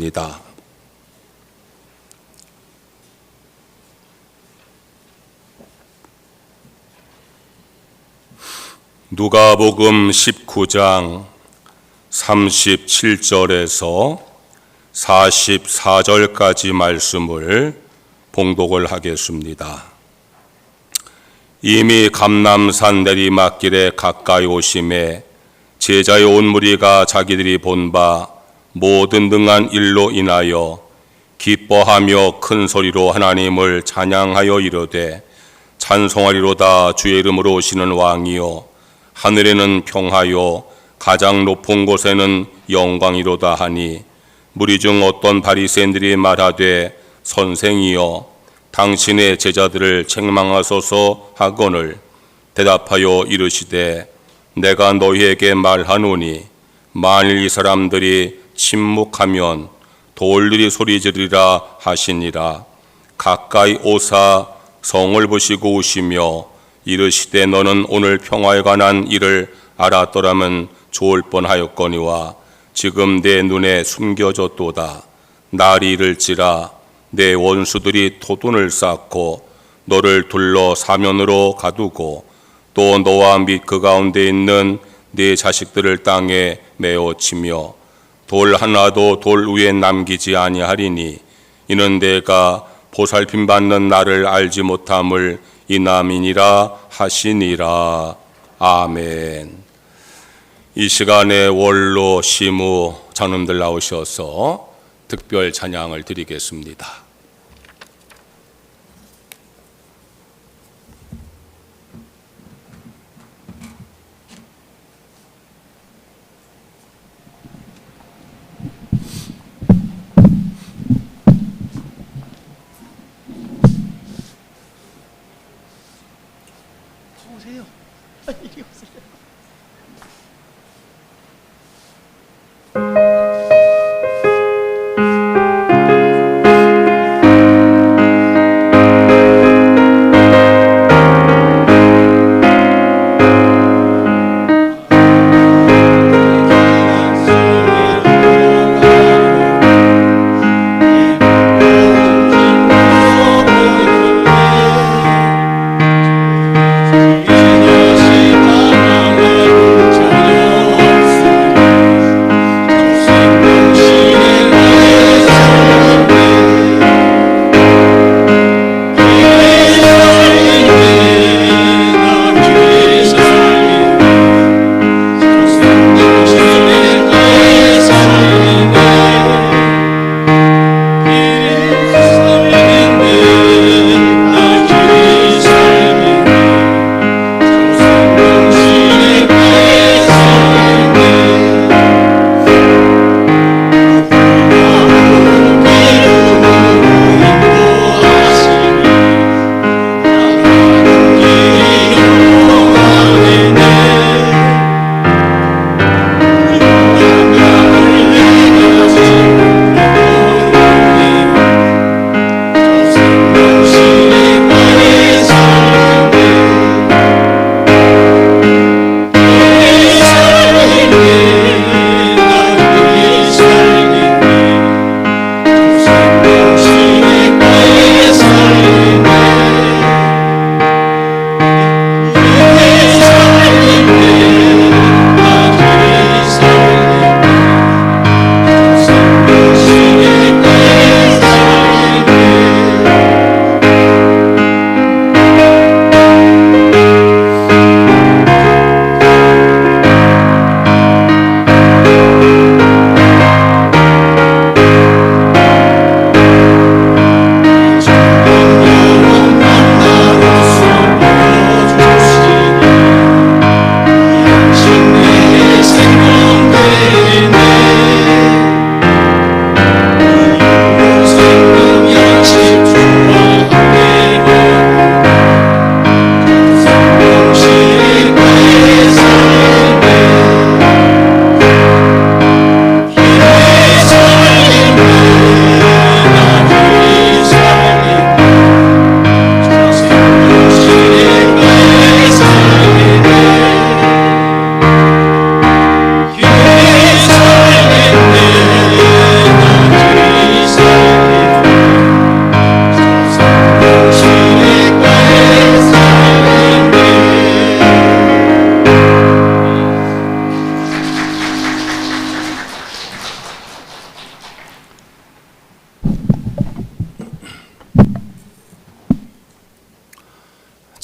하겠습니다. 누가복음 19장 37절에서 44절까지 말씀을 봉독을 하겠습니다. 이미 감람산 내리막길에 가까이 오심에 제자의 온 무리가 자기들이 본 바 모든 등한 일로 인하여 기뻐하며 큰 소리로 하나님을 찬양하여 이르되 찬송하리로다. 주의 이름으로 오시는 왕이요 하늘에는 평하요 가장 높은 곳에는 영광이로다 하니, 무리 중 어떤 바리새인들이 말하되 선생이여 당신의 제자들을 책망하소서 하거늘 대답하여 이르시되 내가 너희에게 말하노니 만일 이 사람들이 침묵하면 돌들이 소리 지르리라 하시니라. 가까이 오사 성을 보시고 우시며 이르시되 너는 오늘 평화에 관한 일을 알았더라면 좋을 뻔하였거니와 지금 내 눈에 숨겨졌도다. 날이 이를지라 내 원수들이 토둔을 쌓고 너를 둘러 사면으로 가두고 또 너와 및 그 가운데 있는 네 자식들을 땅에 메어 치며 돌 하나도 돌 위에 남기지 아니하리니 이는 내가 보살핌 받는 나를 알지 못함을 인함이니라 하시니라. 아멘. 이 시간에 원로, 시무, 장로님들 나오셔서 특별 찬양을 드리겠습니다. 오세요. 이리 오세요.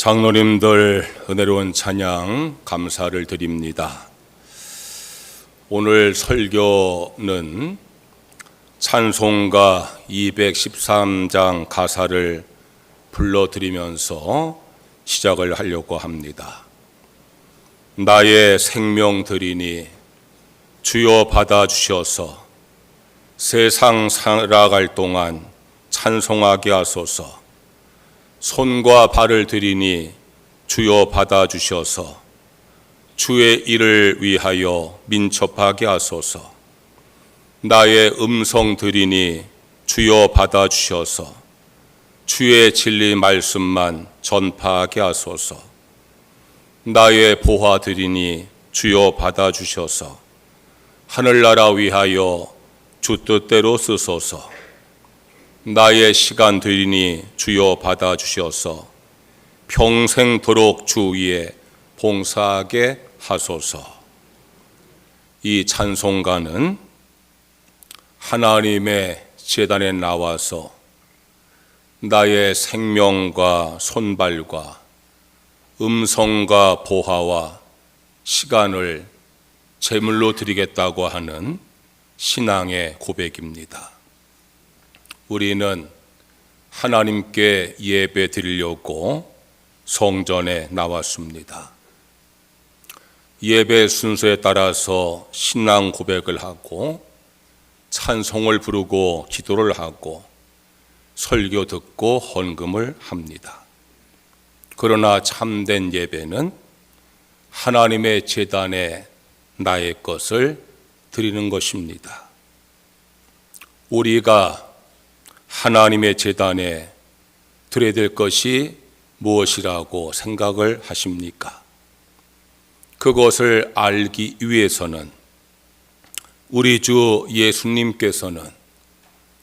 장로님들 은혜로운 찬양 감사를 드립니다. 오늘 설교는 찬송가 213장 가사를 불러드리면서 시작을 하려고 합니다. 나의 생명 드리니 주여 받아주셔서 세상 살아갈 동안 찬송하게 하소서. 손과 발을 드리니 주여 받아주셔서 주의 일을 위하여 민첩하게 하소서. 나의 음성 드리니 주여 받아주셔서 주의 진리 말씀만 전파하게 하소서. 나의 보화 드리니 주여 받아주셔서 하늘나라 위하여 주 뜻대로 쓰소서. 나의 시간 드리니 주여 받아주셔서 평생도록 주 위에 봉사하게 하소서. 이 찬송가는 하나님의 제단에 나와서 나의 생명과 손발과 음성과 보화와 시간을 제물로 드리겠다고 하는 신앙의 고백입니다. 우리는 하나님께 예배 드리려고 성전에 나왔습니다. 예배 순서에 따라서 신앙 고백을 하고 찬송을 부르고 기도를 하고 설교 듣고 헌금을 합니다. 그러나 참된 예배는 하나님의 제단에 나의 것을 드리는 것입니다. 우리가 하나님의 제단에 드려야 될 것이 무엇이라고 생각을 하십니까? 그것을 알기 위해서는 우리 주 예수님께서는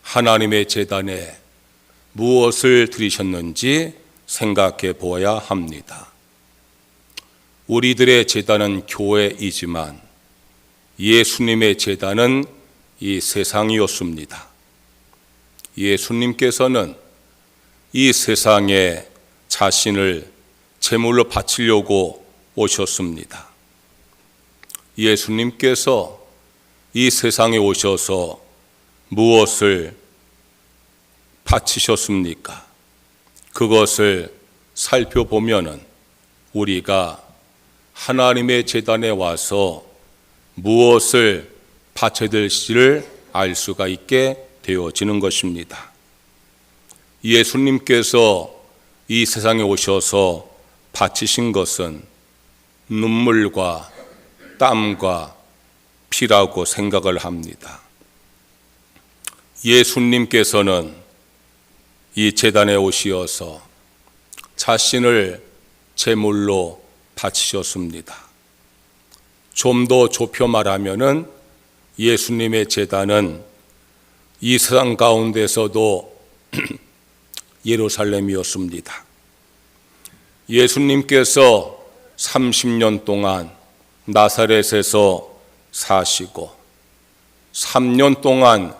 하나님의 제단에 무엇을 드리셨는지 생각해 보아야 합니다. 우리들의 제단은 교회이지만 예수님의 제단은 이 세상이었습니다. 예수님께서는 이 세상에 자신을 제물로 바치려고 오셨습니다. 예수님께서 이 세상에 오셔서 무엇을 바치셨습니까? 그것을 살펴보면은 우리가 하나님의 제단에 와서 무엇을 바쳐야 될지를 알 수가 있게 되어지는 것입니다. 예수님께서 이 세상에 오셔서 바치신 것은 눈물과 땀과 피라고 생각을 합니다. 예수님께서는 이 제단에 오시어서 자신을 제물로 바치셨습니다. 좀 더 좁혀 말하면은 예수님의 제단은 이 세상 가운데서도 예루살렘이었습니다. 예수님께서 30년 동안 나사렛에서 사시고 3년 동안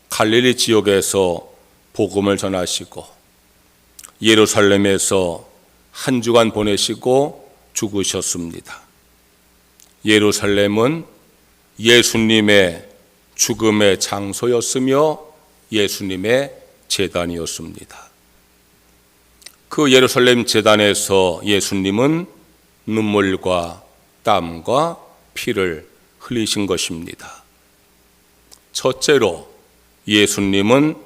갈릴리 지역에서 복음을 전하시고 예루살렘에서 한 주간 보내시고 죽으셨습니다. 예루살렘은 예수님의 죽음의 장소였으며 예수님의 제단이었습니다. 그 예루살렘 제단에서 예수님은 눈물과 땀과 피를 흘리신 것입니다. 첫째로 예수님은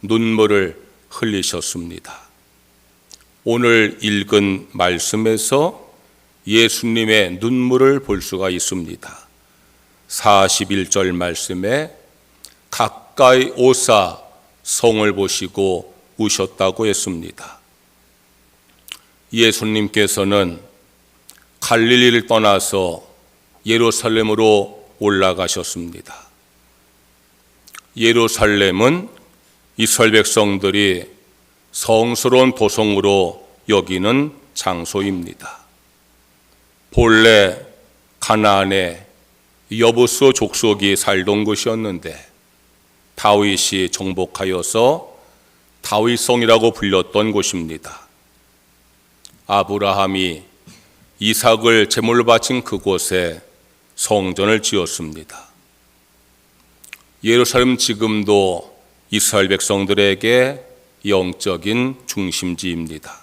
눈물을 흘리셨습니다. 오늘 읽은 말씀에서 예수님의 눈물을 볼 수가 있습니다. 41절 말씀에 가까이 오사 성을 보시고 우셨다고 했습니다. 예수님께서는 갈릴리를 떠나서 예루살렘으로 올라가셨습니다. 예루살렘은 이스라엘 백성들이 성스러운 도성으로 여기는 장소입니다. 본래 가나안에 여부수 족속이 살던 곳이었는데 다윗이 정복하여서 다윗성이라고 불렸던 곳입니다. 아브라함이 이삭을 제물로 바친 그곳에 성전을 지었습니다. 예루살렘 지금도 이스라엘 백성들에게 영적인 중심지입니다.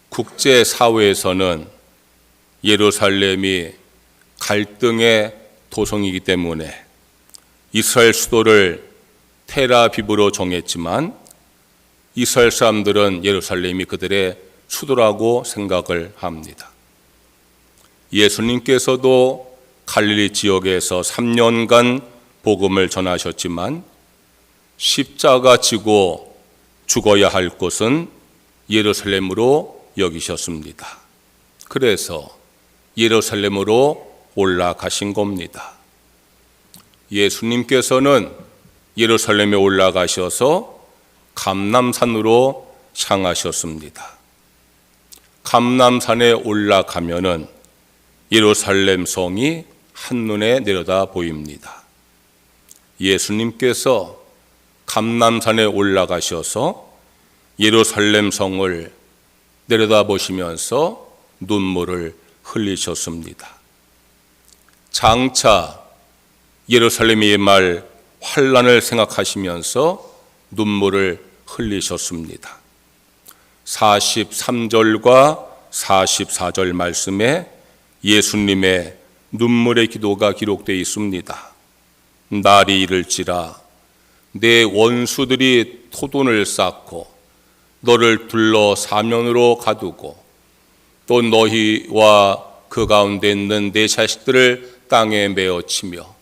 국제사회에서는 예루살렘이 갈등의 도성이기 때문에 이스라엘 수도를 텔아비브로 정했지만 이스라엘 사람들은 예루살렘이 그들의 수도라고 생각을 합니다. 예수님께서도 갈릴리 지역에서 3년간 복음을 전하셨지만 십자가 지고 죽어야 할 곳은 예루살렘으로 여기셨습니다. 그래서 예루살렘으로 올라가신 겁니다. 예수님께서는 예루살렘에 올라가셔서 감람산으로 향하셨습니다. 감람산에 올라가면은 예루살렘 성이 한눈에 내려다 보입니다. 예수님께서 감람산에 올라가셔서 예루살렘 성을 내려다보시면서 눈물을 흘리셨습니다. 장차 예루살렘이 임할 환난을 생각하시면서 눈물을 흘리셨습니다. 43절과 44절 말씀에 예수님의 눈물의 기도가 기록되어 있습니다. 날이 이를지라 내 원수들이 토돈을 쌓고 너를 둘러 사면으로 가두고 또 너희와 그 가운데 있는 내 자식들을 땅에 메어치며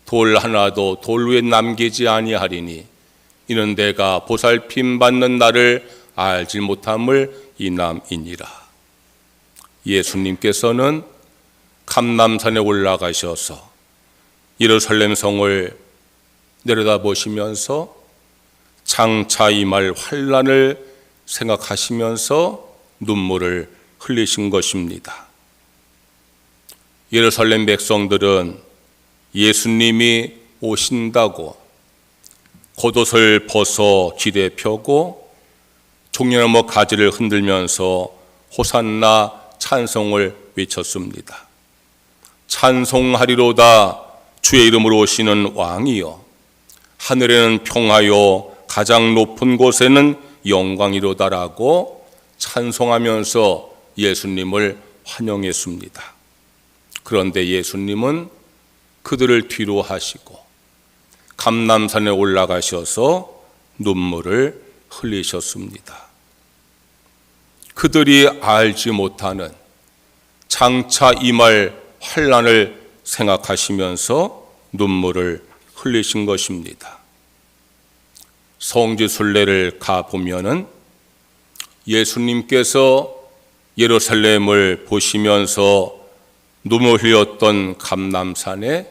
돌 하나도 돌 위에 남기지 아니하리니 이는 내가 보살핌 받는 나를 알지 못함을 이남이니라. 예수님께서는 감람산에 올라가셔서 예루살렘 성을 내려다보시면서 장차 임할 환난을 생각하시면서 눈물을 흘리신 것입니다. 예루살렘 백성들은 예수님이 오신다고 겉옷을 벗어 길에 펴고 종려나무 가지를 흔들면서 호산나 찬송을 외쳤습니다. 찬송하리로다 주의 이름으로 오시는 왕이여, 하늘에는 평하여 가장 높은 곳에는 영광이로다라고 찬송하면서 예수님을 환영했습니다. 그런데 예수님은 그들을 뒤로 하시고 감람산에 올라가셔서 눈물을 흘리셨습니다. 그들이 알지 못하는 장차 임할 환난을 생각하시면서 눈물을 흘리신 것입니다. 성지순례를 가보면은 예수님께서 예루살렘을 보시면서 눈물 흘렸던 감람산에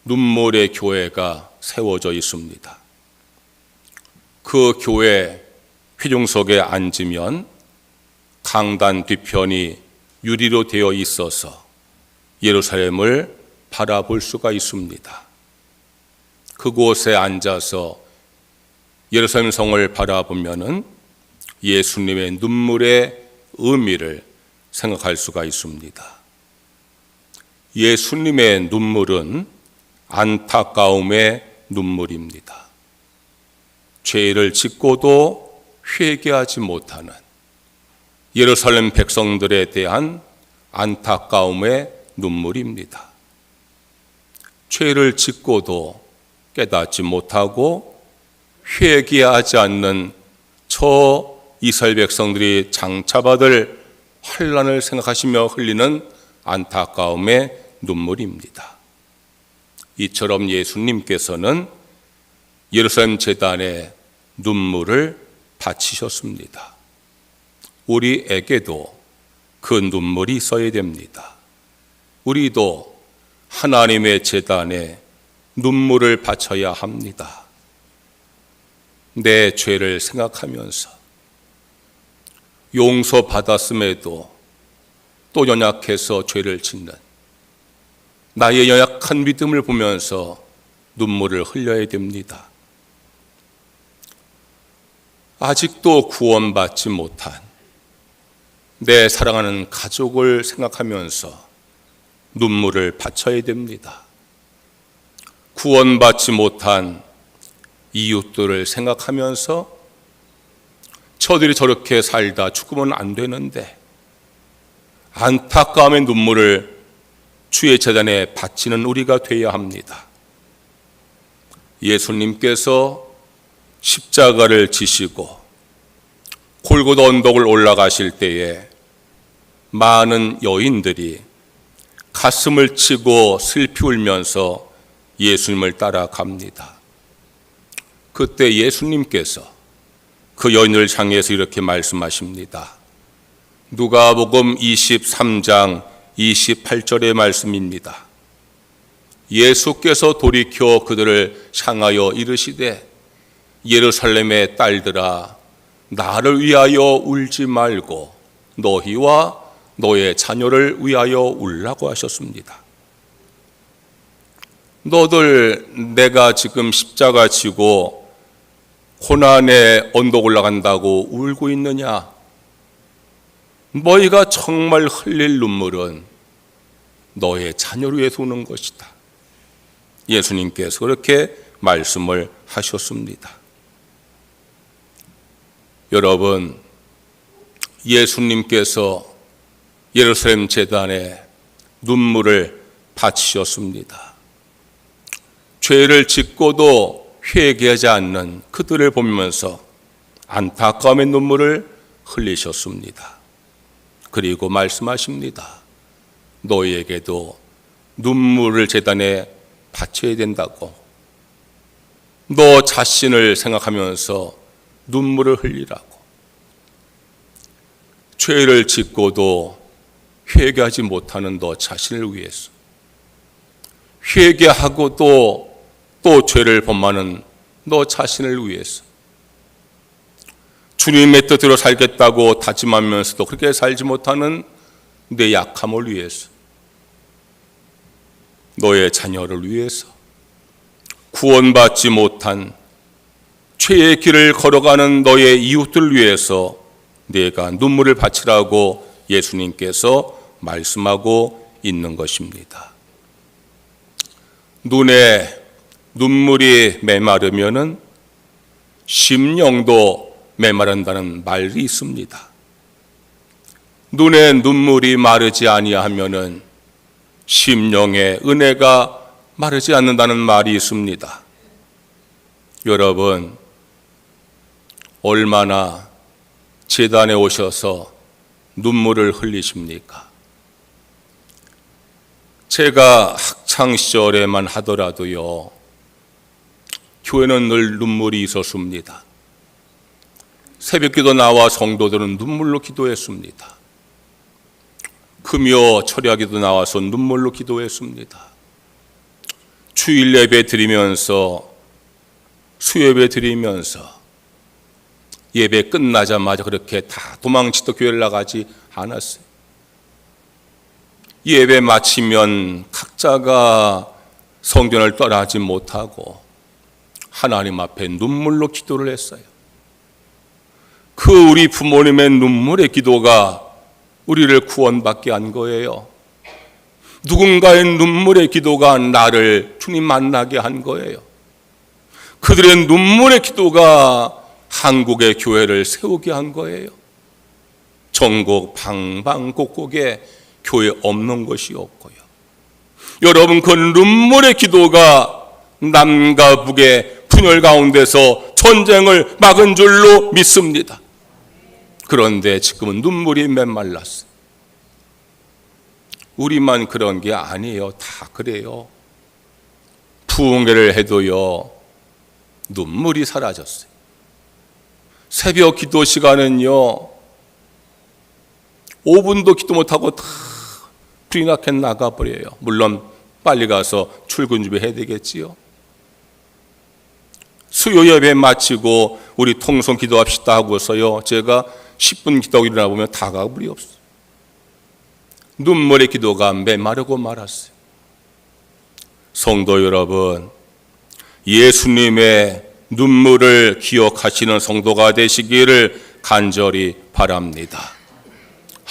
눈물의 교회가 세워져 있습니다. 그 교회 회중석에 앉으면 강단 뒤편이 유리로 되어 있어서 예루살렘을 바라볼 수가 있습니다. 그곳에 앉아서 예루살렘 성을 바라보면은 예수님의 눈물의 의미를 생각할 수가 있습니다. 예수님의 눈물은 안타까움의 눈물입니다. 죄를 짓고도 회개하지 못하는 예루살렘 백성들에 대한 안타까움의 눈물입니다. 죄를 짓고도 깨닫지 못하고 회개하지 않는 저 이스라엘 백성들이 장차 받을 환난을 생각하시며 흘리는 안타까움의 눈물입니다. 이처럼 예수님께서는 예루살렘 제단에 눈물을 바치셨습니다. 우리에게도 그 눈물이 있어야 됩니다. 우리도 하나님의 제단에 눈물을 바쳐야 합니다. 내 죄를 생각하면서 용서받았음에도 또 연약해서 죄를 짓는 나의 연약한 믿음을 보면서 눈물을 흘려야 됩니다. 아직도 구원받지 못한 내 사랑하는 가족을 생각하면서 눈물을 바쳐야 됩니다. 구원받지 못한 이웃들을 생각하면서 저들이 저렇게 살다 죽으면 안 되는데 안타까움의 눈물을 주의 제단에 바치는 우리가 되어야 합니다. 예수님께서 십자가를 지시고 골고다 언덕을 올라가실 때에 많은 여인들이 가슴을 치고 슬피 울면서 예수님을 따라갑니다. 그때 예수님께서 그 여인을 향해서 이렇게 말씀하십니다. 누가복음 23장 28절의 말씀입니다. 예수께서 돌이켜 그들을 향하여 이르시되 예루살렘의 딸들아 나를 위하여 울지 말고 너희와 너의 자녀를 위하여 울라고 하셨습니다. 너들 내가 지금 십자가 지고 고난의 언덕 올라간다고 울고 있느냐? 너희가 정말 흘릴 눈물은 너의 자녀를 위해서 우는 것이다. 예수님께서 그렇게 말씀을 하셨습니다. 여러분, 예수님께서 예루살렘 제단에 눈물을 바치셨습니다. 죄를 짓고도 회개하지 않는 그들을 보면서 안타까움의 눈물을 흘리셨습니다. 그리고 말씀하십니다. 너희에게도 눈물을 제단에 바쳐야 된다고. 너 자신을 생각하면서 눈물을 흘리라고. 죄를 짓고도 회개하지 못하는 너 자신을 위해서, 회개하고도 또 죄를 범하는 너 자신을 위해서, 주님의 뜻대로 살겠다고 다짐하면서도 그렇게 살지 못하는 내 약함을 위해서, 너의 자녀를 위해서, 구원받지 못한 죄의 길을 걸어가는 너의 이웃들을 위해서 내가 눈물을 바치라고 예수님께서 말씀하고 있는 것입니다. 눈에 눈물이 메마르면은 심령도 메마른다는 말이 있습니다. 눈에 눈물이 마르지 아니하면은 심령의 은혜가 마르지 않는다는 말이 있습니다. 여러분, 얼마나 제단에 오셔서 눈물을 흘리십니까? 제가 학창 시절에만 하더라도요, 교회는 늘 눈물이 있었습니다. 새벽기도 나와 성도들은 눈물로 기도했습니다. 금요 철야기도 나와서 눈물로 기도했습니다. 주일 예배 드리면서, 수요예배 드리면서 예배 끝나자마자 그렇게 다 도망치도 교회를 나가지 않았어요. 예배 마치면 각자가 성전을 떠나지 못하고 하나님 앞에 눈물로 기도를 했어요. 그 우리 부모님의 눈물의 기도가 우리를 구원받게 한 거예요. 누군가의 눈물의 기도가 나를 주님 만나게 한 거예요. 그들의 눈물의 기도가 한국의 교회를 세우게 한 거예요. 전국 방방곡곡에 교회 없는 것이 없고요. 여러분, 그 눈물의 기도가 남과 북의 분열 가운데서 전쟁을 막은 줄로 믿습니다. 그런데 지금은 눈물이 메말랐어요. 우리만 그런 게 아니에요. 다 그래요. 부흥회를 해도요, 눈물이 사라졌어요. 새벽 기도 시간은요, 5분도 기도 못하고 다 불이 나게 나가버려요. 물론 빨리 가서 출근 준비해야 되겠지요. 수요 예배 마치고 우리 통성 기도합시다 하고서요, 제가 10분 기도하고 일어나 보면 다 가버리 없어요. 눈물의 기도가 메마르고 말았어요. 성도 여러분, 예수님의 눈물을 기억하시는 성도가 되시기를 간절히 바랍니다.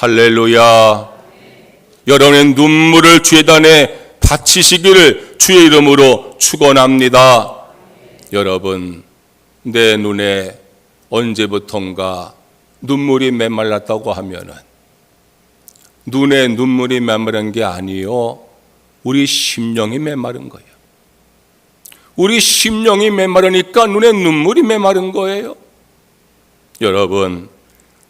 할렐루야. 여러분의 눈물을 주의단에 바치시기를 주의 이름으로 축원합니다. 여러분, 내 눈에 언제부턴가 눈물이 메말랐다고 하면은 눈에 눈물이 메마른 게 아니요, 우리 심령이 메마른 거예요. 우리 심령이 메마르니까 눈에 눈물이 메마른 거예요. 여러분,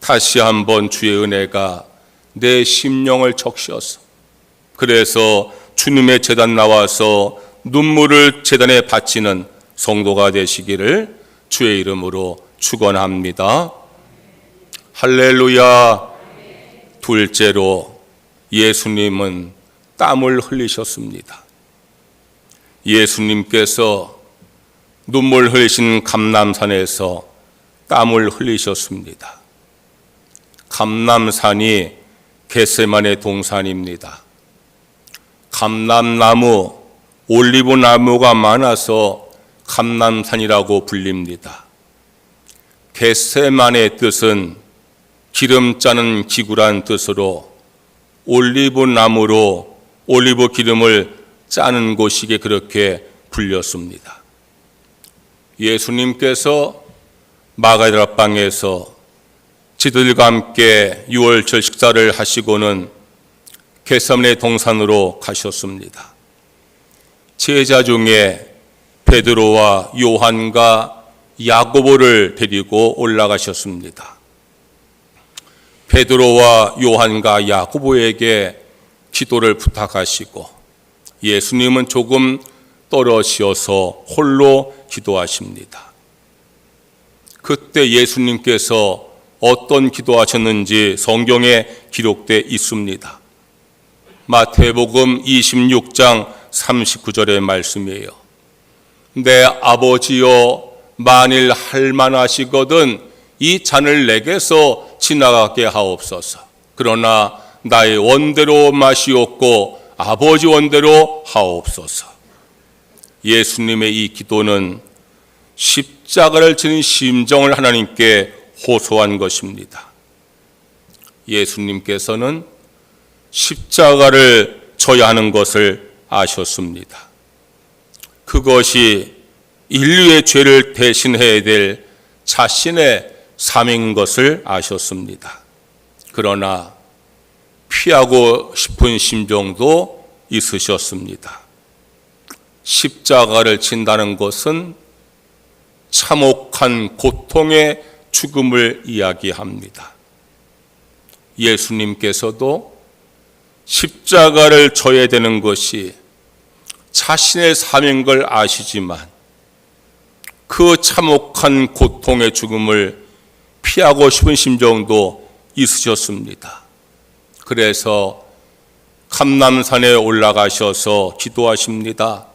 다시 한번 주의 은혜가 내 심령을 적셔서, 그래서 주님의 제단 나와서 눈물을 제단에 바치는 성도가 되시기를 주의 이름으로 축원합니다. 할렐루야. 둘째로, 예수님은 땀을 흘리셨습니다. 예수님께서 눈물 흘리신 감람산에서 땀을 흘리셨습니다. 감람산이 겟세마네 동산입니다. 감람나무, 올리브나무가 많아서 감람산이라고 불립니다. 겟세마네 뜻은 기름 짜는 기구란 뜻으로 올리브나무로 올리브 기름을 짜는 곳이게 그렇게 불렸습니다. 예수님께서 마가다라 방에서 지들과 함께 유월절 식사를 하시고는 겟세마네 동산으로 가셨습니다. 제자 중에 베드로와 요한과 야고보를 데리고 올라가셨습니다. 베드로와 요한과 야고보에게 기도를 부탁하시고 예수님은 조금 떨어지어서 홀로 기도하십니다. 그때 예수님께서 어떤 기도하셨는지 성경에 기록되어 있습니다. 마태복음 26장 39절의 말씀이에요. 내 아버지여, 만일 할만하시거든 이 잔을 내게서 지나가게 하옵소서. 그러나 나의 원대로 마시옵고 아버지 원대로 하옵소서. 예수님의 이 기도는 십자가를 지는 심정을 하나님께 호소한 것입니다. 예수님께서는 십자가를 져야 하는 것을 아셨습니다. 그것이 인류의 죄를 대신해야 될 자신의 삶인 것을 아셨습니다. 그러나 피하고 싶은 심정도 있으셨습니다. 십자가를 진다는 것은 참혹한 고통의 죽음을 이야기합니다. 예수님께서도 십자가를 져야 되는 것이 자신의 삶인 걸 아시지만 그 참혹한 고통의 죽음을 피하고 싶은 심정도 있으셨습니다. 그래서 감람산에 올라가셔서 기도하십니다.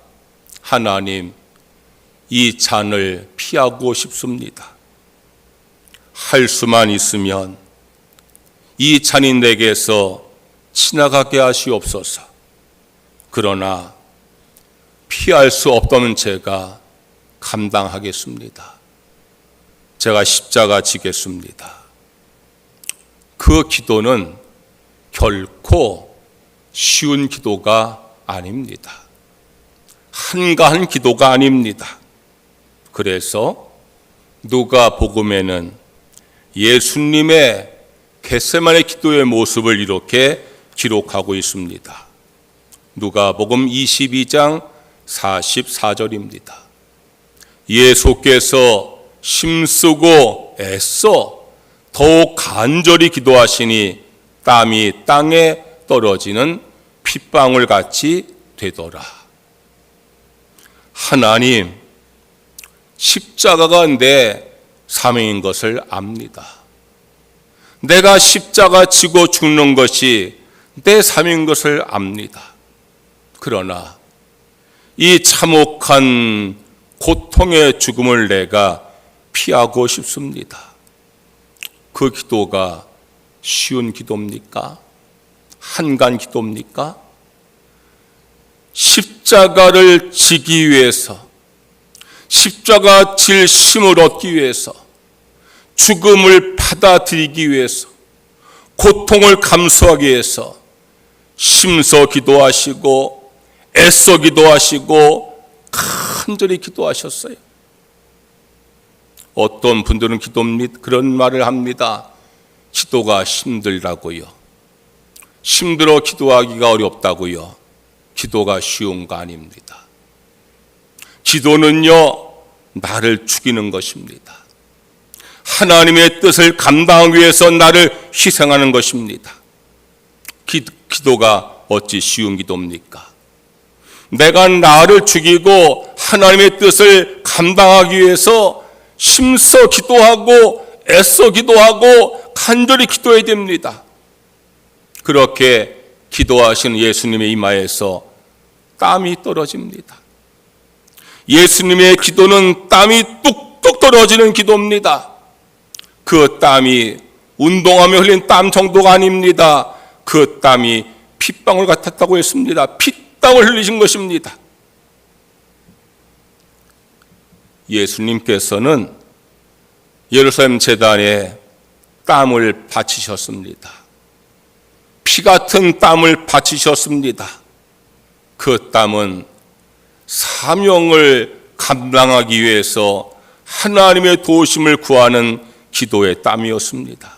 하나님, 이 잔을 피하고 싶습니다. 할 수만 있으면 이 잔이 내게서 지나가게 하시옵소서. 그러나 피할 수 없다면 제가 감당하겠습니다. 제가 십자가 지겠습니다. 그 기도는 결코 쉬운 기도가 아닙니다. 한가한 기도가 아닙니다. 그래서 누가복음에는 예수님의 겟세마네 기도의 모습을 이렇게 기록하고 있습니다. 누가복음 22장 44절입니다. 예수께서 힘쓰고 애써 더욱 간절히 기도하시니 땀이 땅에 떨어지는 핏방울 같이 되더라. 하나님, 십자가가 내 사명인 것을 압니다. 내가 십자가 지고 죽는 것이 내 삶인 것을 압니다. 그러나 이 참혹한 고통의 죽음을 내가 피하고 싶습니다. 그 기도가 쉬운 기도입니까? 한간 기도입니까? 십자가를 지기 위해서, 십자가 질 힘을 얻기 위해서, 죽음을 받아들이기 위해서, 고통을 감수하기 위해서 심서 기도하시고 애써 기도하시고 간절히 기도하셨어요. 어떤 분들은 그런 말을 합니다. 기도가 힘들다고요. 힘들어 기도하기가 어렵다고요. 기도가 쉬운 거 아닙니다. 기도는요, 나를 죽이는 것입니다. 하나님의 뜻을 감당하기 위해서 나를 희생하는 것입니다. 기도가 어찌 쉬운 기도입니까? 내가 나를 죽이고 하나님의 뜻을 감당하기 위해서 힘써 기도하고 애써 기도하고 간절히 기도해야 됩니다. 그렇게 기도하시는 예수님의 이마에서 땀이 떨어집니다. 예수님의 기도는 땀이 뚝뚝 떨어지는 기도입니다. 그 땀이 운동하며 흘린 땀 정도가 아닙니다. 그 땀이 핏방울 같았다고 했습니다. 핏땀을 흘리신 것입니다. 예수님께서는 예루살렘 제단에 땀을 바치셨습니다. 피 같은 땀을 바치셨습니다. 그 땀은 사명을 감당하기 위해서 하나님의 도우심을 구하는 기도의 땀이었습니다.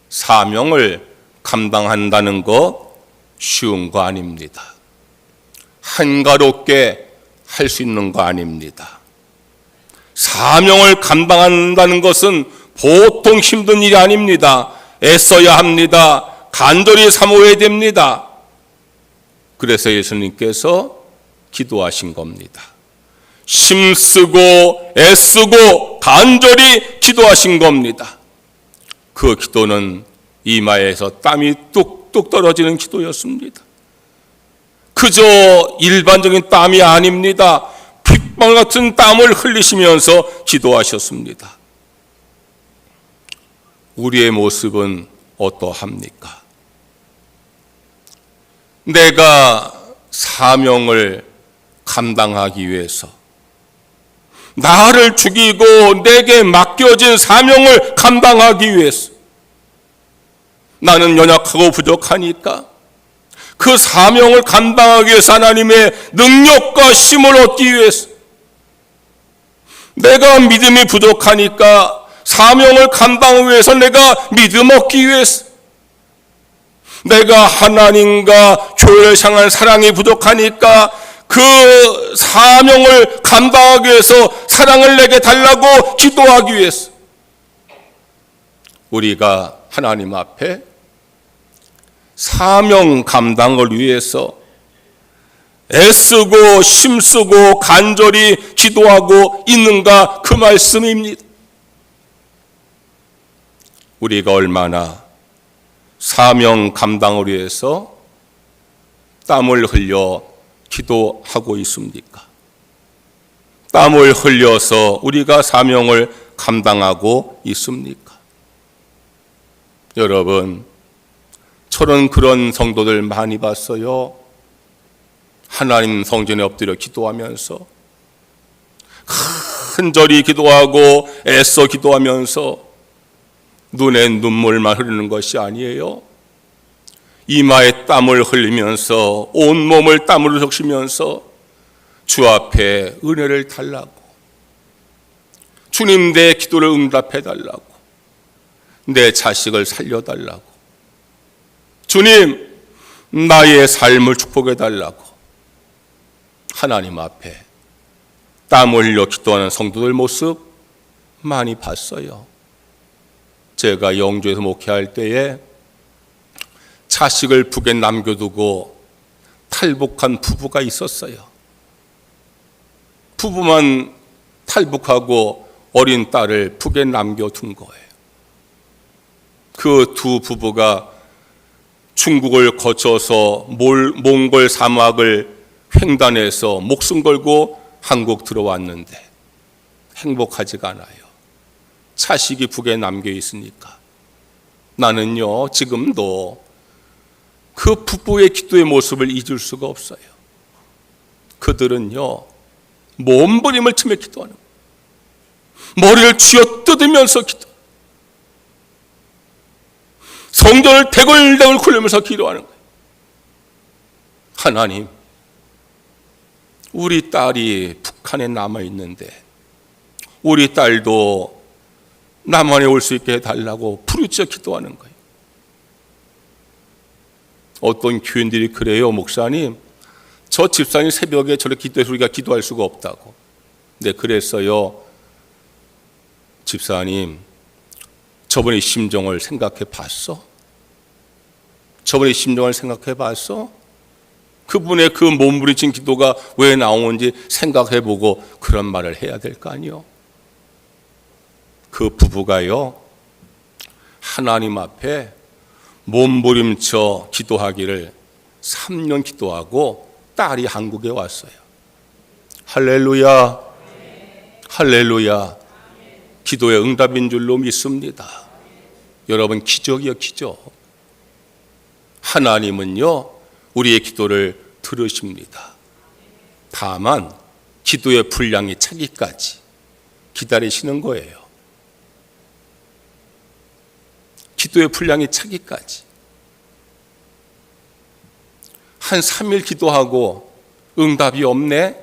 사명을 감당한다는 거 쉬운 거 아닙니다. 한가롭게 할 수 있는 거 아닙니다. 사명을 감당한다는 것은 보통 힘든 일이 아닙니다. 애써야 합니다. 간절히 사모해야 됩니다. 그래서 예수님께서 기도하신 겁니다. 힘쓰고 애쓰고 간절히 기도하신 겁니다. 그 기도는 이마에서 땀이 뚝뚝 떨어지는 기도였습니다. 그저 일반적인 땀이 아닙니다. 핏방울 같은 땀을 흘리시면서 기도하셨습니다. 우리의 모습은 어떠합니까? 내가 사명을 감당하기 위해서 나를 죽이고 내게 맡겨진 사명을 감당하기 위해서 나는 연약하고 부족하니까 그 사명을 감당하기 위해서 하나님의 능력과 힘을 얻기 위해서 내가 믿음이 부족하니까 사명을 감당하기 위해서 내가 믿음 얻기 위해서 내가 하나님과 교회를 향한 사랑이 부족하니까 그 사명을 감당하기 위해서 사랑을 내게 달라고 기도하기 위해서 우리가 하나님 앞에 사명 감당을 위해서 애쓰고 힘쓰고 간절히 기도하고 있는가 그 말씀입니다. 우리가 얼마나 사명 감당을 위해서 땀을 흘려 기도하고 있습니까? 땀을 흘려서 우리가 사명을 감당하고 있습니까? 여러분, 저는 그런 성도들 많이 봤어요. 하나님 성전에 엎드려 기도하면서 간절히 기도하고 애써 기도하면서 눈에 눈물만 흐르는 것이 아니에요. 이마에 땀을 흘리면서 온 몸을 땀으로 적시면서 주 앞에 은혜를 달라고, 주님 내 기도를 응답해 달라고, 내 자식을 살려달라고, 주님 나의 삶을 축복해 달라고 하나님 앞에 땀 흘려 기도하는 성도들 모습 많이 봤어요. 제가 영주에서 목회할 때에 자식을 북에 남겨두고 탈북한 부부가 있었어요. 부부만 탈북하고 어린 딸을 북에 남겨둔 거예요. 그 두 부부가 중국을 거쳐서 몽골 사막을 횡단해서 목숨 걸고 한국 들어왔는데 행복하지가 않아요. 자식이 북에 남겨 있으니까. 나는요, 지금도 그 부부의 기도의 모습을 잊을 수가 없어요. 그들은요, 몸부림을 치며 기도하는 거예요. 머리를 쥐어뜯으면서 기도. 성전을 대굴대굴 굴리면서 기도하는 거예요. 하나님, 우리 딸이 북한에 남아있는데 우리 딸도 남한에 올 수 있게 해달라고 부르짖어 기도하는 거예요. 어떤 교인들이 그래요. 목사님, 저 집사님 새벽에 저렇게 기도해서 우리가 기도할 수가 없다고. 네, 그랬어요. 집사님, 저번에 심정을 생각해 봤어? 저번에 심정을 생각해 봤어? 그분의 그 몸부림친 기도가 왜 나오는지 생각해 보고 그런 말을 해야 될 거 아니요. 그 부부가요, 하나님 앞에 몸부림쳐 기도하기를 3년 기도하고 딸이 한국에 왔어요. 할렐루야, 할렐루야. 기도의 응답인 줄로 믿습니다. 여러분, 기적이요, 기적. 하나님은요, 우리의 기도를 들으십니다. 다만 기도의 분량이 차기까지 기다리시는 거예요. 기도의 분량이 차기까지. 한 3일 기도하고 응답이 없네?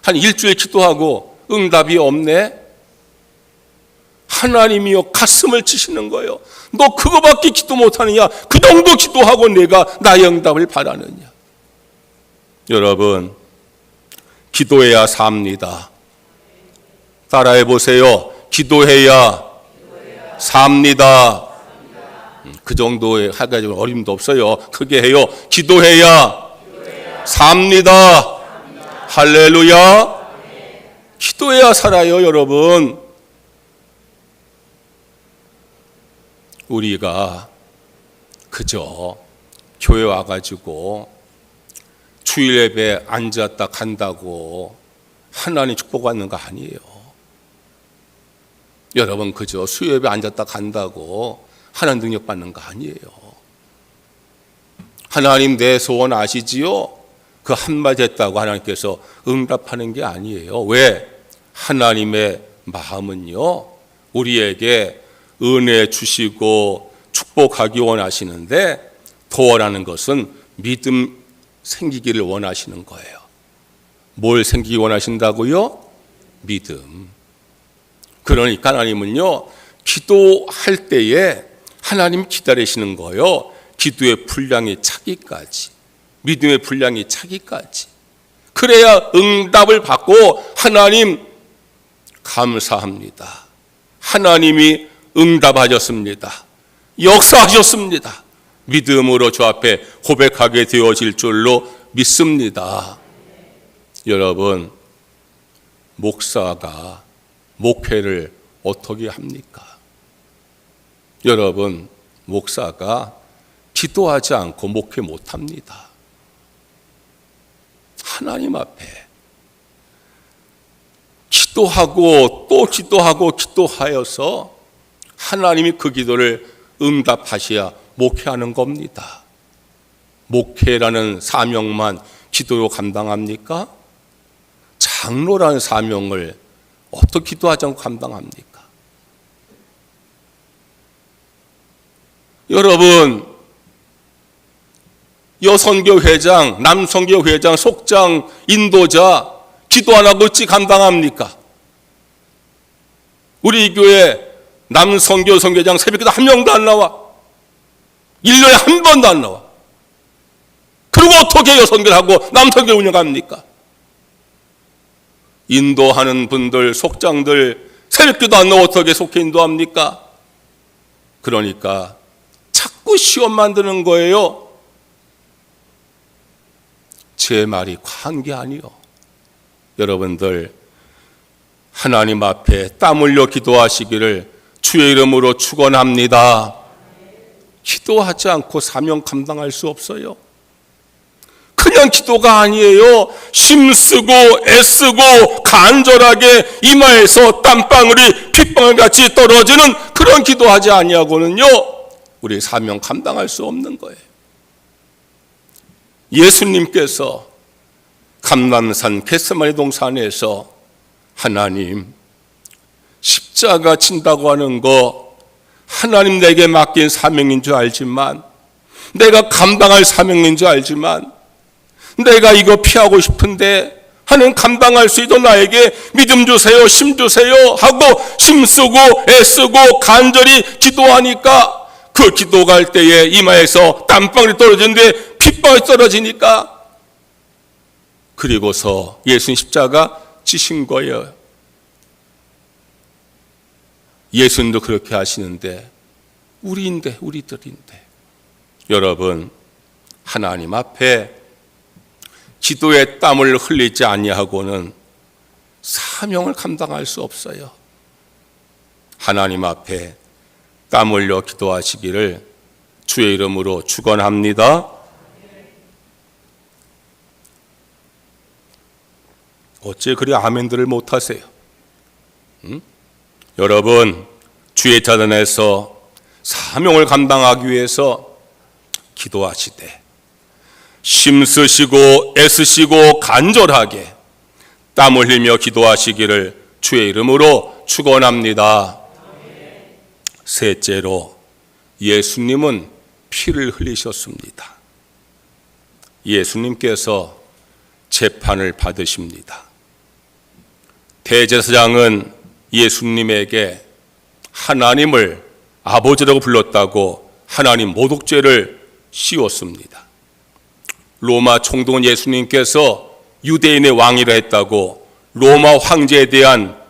한 일주일 기도하고 응답이 없네? 하나님이요, 가슴을 치시는 거예요. 너 그거밖에 기도 못하느냐? 그 정도 기도하고 내가 나의 응답을 바라느냐? 여러분, 기도해야 삽니다. 따라해 보세요. 기도해야 삽니다. 그 정도의 하가지고 어림도 없어요. 크게 해요. 기도해야 삽니다. 할렐루야. 기도해야 살아요, 여러분. 우리가 그저 교회 와가지고 주일 예배 앉았다 간다고 하나님 축복받는 거 아니에요. 여러분, 그저 수요 예배 앉았다 간다고 하나님 능력 받는 거 아니에요. 하나님 내 소원 아시지요? 그 한마디 했다고 하나님께서 응답하는 게 아니에요. 왜? 하나님의 마음은요, 우리에게 은혜 주시고 축복하기 원하시는데, 더 원하는 것은 믿음 생기기를 원하시는 거예요. 뭘 생기기 원하신다고요? 믿음. 그러니까 하나님은요, 기도할 때에 하나님 기다리시는 거예요. 기도의 분량이 차기까지, 믿음의 분량이 차기까지. 그래야 응답을 받고 하나님 감사합니다. 하나님이 응답하셨습니다. 역사하셨습니다. 믿음으로 주 앞에 고백하게 되어질 줄로 믿습니다. 여러분, 목사가 목회를 어떻게 합니까? 여러분, 목사가 기도하지 않고 목회 못합니다. 하나님 앞에 기도하고 또 기도하고 기도하여서 하나님이 그 기도를 응답하셔야 목회하는 겁니다. 목회라는 사명만 기도로 감당합니까? 장로라는 사명을 어떻게 기도하지 않고 감당합니까? 여러분, 여선교 회장, 남선교 회장, 속장, 인도자 기도 안 하고 어찌 감당합니까? 우리 교회 남선교 선교장 새벽기도 한 명도 안 나와. 1년에 한 번도 안 나와. 그리고 어떻게 여선교를 하고 남선교 운영합니까? 인도하는 분들, 속장들 새벽기도 안 나와 어떻게 속해 인도합니까? 그러니까 자꾸 시험 만드는 거예요. 제 말이 과한 게 아니요. 여러분들, 하나님 앞에 땀 흘려 기도하시기를 주의 이름으로 축원합니다. 기도하지 않고 사명 감당할 수 없어요. 그냥 기도가 아니에요. 힘쓰고 애쓰고 간절하게 이마에서 땀방울이 핏방울 같이 떨어지는 그런 기도하지 아니하고는요, 우리 사명 감당할 수 없는 거예요. 예수님께서 감람산 겟세마네 동산에서 하나님, 십자가 진다고 하는 거 하나님 내게 맡긴 사명인 줄 알지만, 내가 감당할 사명인 줄 알지만, 내가 이거 피하고 싶은데 하나님 감당할 수 있도록 나에게 믿음 주세요, 힘 주세요 하고 힘쓰고 애쓰고 간절히 기도하니까 그 기도할 때에 이마에서 땀방울이 떨어지는데 핏방울이 떨어지니까, 그리고서 예수님 십자가 지신 거예요. 예수님도 그렇게 하시는데 우리들인데 여러분, 하나님 앞에 기도의 땀을 흘리지 아니하고는 사명을 감당할 수 없어요. 하나님 앞에 땀 흘려 기도하시기를 주의 이름으로 축원합니다. 어째 그리 아멘들을 못하세요? 여러분, 주의 자단에서 사명을 감당하기 위해서 기도하시되 힘쓰시고 애쓰시고 간절하게 땀 흘리며 기도하시기를 주의 이름으로 축원합니다. 셋째로, 예수님은 피를 흘리셨습니다. 예수님께서 재판을 받으십니다. 대제사장은 예수님에게 하나님을 아버지라고 불렀다고 하나님 모독죄를 씌웠습니다. 로마 총독은 예수님께서 유대인의 왕이라 했다고 로마 황제에 대한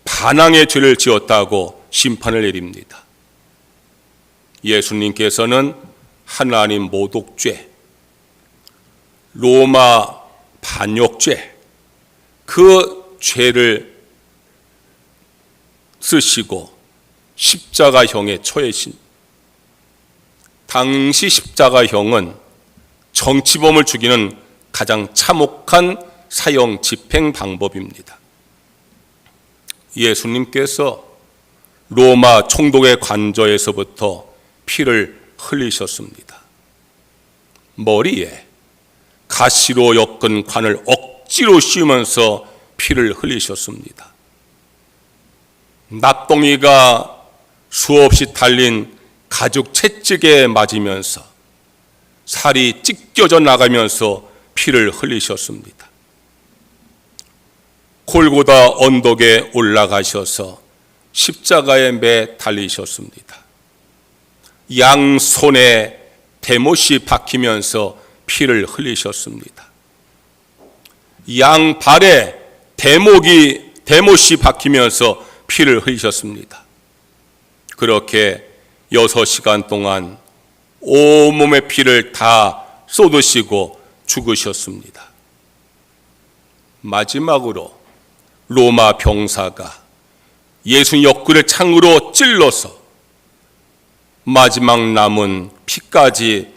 반항의 죄를 지었다고 심판을 내립니다. 예수님께서는 하나님 모독죄, 로마 반역죄, 그 죄를 쓰시고 십자가형에 처해신, 당시 십자가형은 정치범을 죽이는 가장 참혹한 사형 집행 방법입니다. 예수님께서 로마 총독의 관저에서부터 피를 흘리셨습니다. 머리에 가시로 엮은 관을 억지로 씌우면서 피를 흘리셨습니다. 납덩이가 수없이 달린 가죽 채찍에 맞으면서 살이 찢겨져 나가면서 피를 흘리셨습니다. 골고다 언덕에 올라가셔서 십자가에 매 달리셨습니다. 양손에 대못이 박히면서 피를 흘리셨습니다. 양발에 대못이 박히면서 피를 흘리셨습니다. 그렇게 6시간 동안 온몸의 피를 다 쏟으시고 죽으셨습니다. 마지막으로 로마 병사가 예수 옆구리를 창으로 찔러서 마지막 남은 피까지